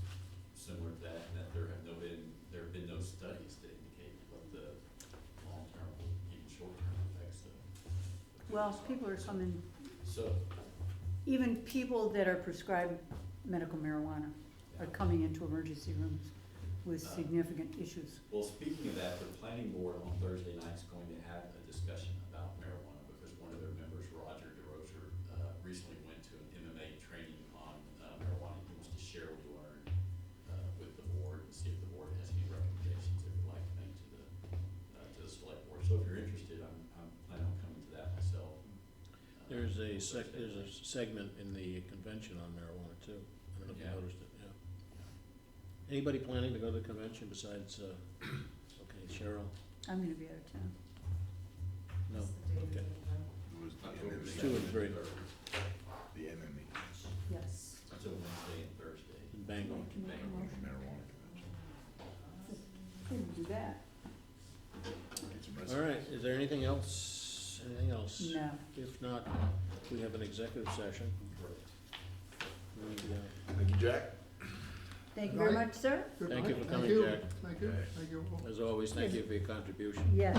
similar to that, in that there have been no studies to indicate what the long-term, even short-term effects of. Well, people are coming, So, even people that are prescribed medical marijuana are coming into emergency rooms with significant issues. well, speaking of that, the planning board on Thursday night is going to have a discussion about marijuana, because one of their members, Roger DeRocher, recently went to an MMA training on marijuana. He wants to share what he learned with the board and see if the board has any recommendations they would like to make to the select board. So if you're interested, I'm planning on coming to that myself. There's a segment in the convention on marijuana too. I don't know if you Yeah. noticed it, yeah. Anybody planning to go to the convention besides, okay, Cheryl? I'm gonna be out of town. No, What's the date of okay. the event? It was the October MMA. 2 and 3. The MMA, Yes. That's a Wednesday and Thursday. In Bangor. Can make a motion. marijuana convention. Couldn't do that. Get some All right, recipes. is there anything else? Anything else? No. If not, we have an executive session. We, Thank you, Jack. Thank you very Right. much, sir. Good Thank night. you for coming, Jack. Thank you, Okay. thank you. As always, thank you for your contribution. Yes,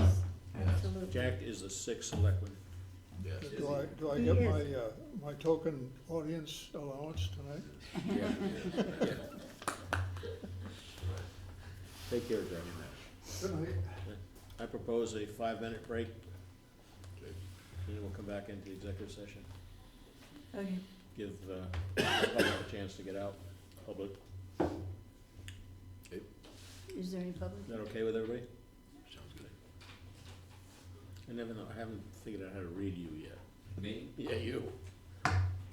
Yes. absolutely. Jack is the sixth selectman. Yes. Do I He get is. my token audience allowance tonight? Yeah. Take care, Jack. Good night. I propose a 5-minute break, Okay. and then we'll come back into the executive session. Okay. Give the public a chance to get out. Public, Is there any public? is that okay with everybody? Sounds good. I never know, I haven't figured out how to read you yet. Me? Yeah, you.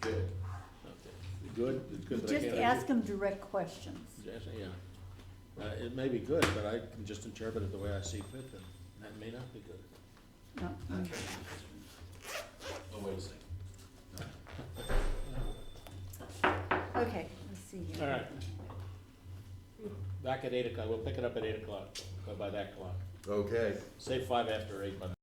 Good. Okay. Good? It's good that I Just can't read ask you? them direct questions. Yes, yeah. It may be good, but I can just interpret it the way I see fit, and that may not be good. No, Oh, wait a second. okay, let's see here. All right. Back at 8 o'clock, we'll pick it up at 8 o'clock, by that clock. Okay. Say 5 after 8, by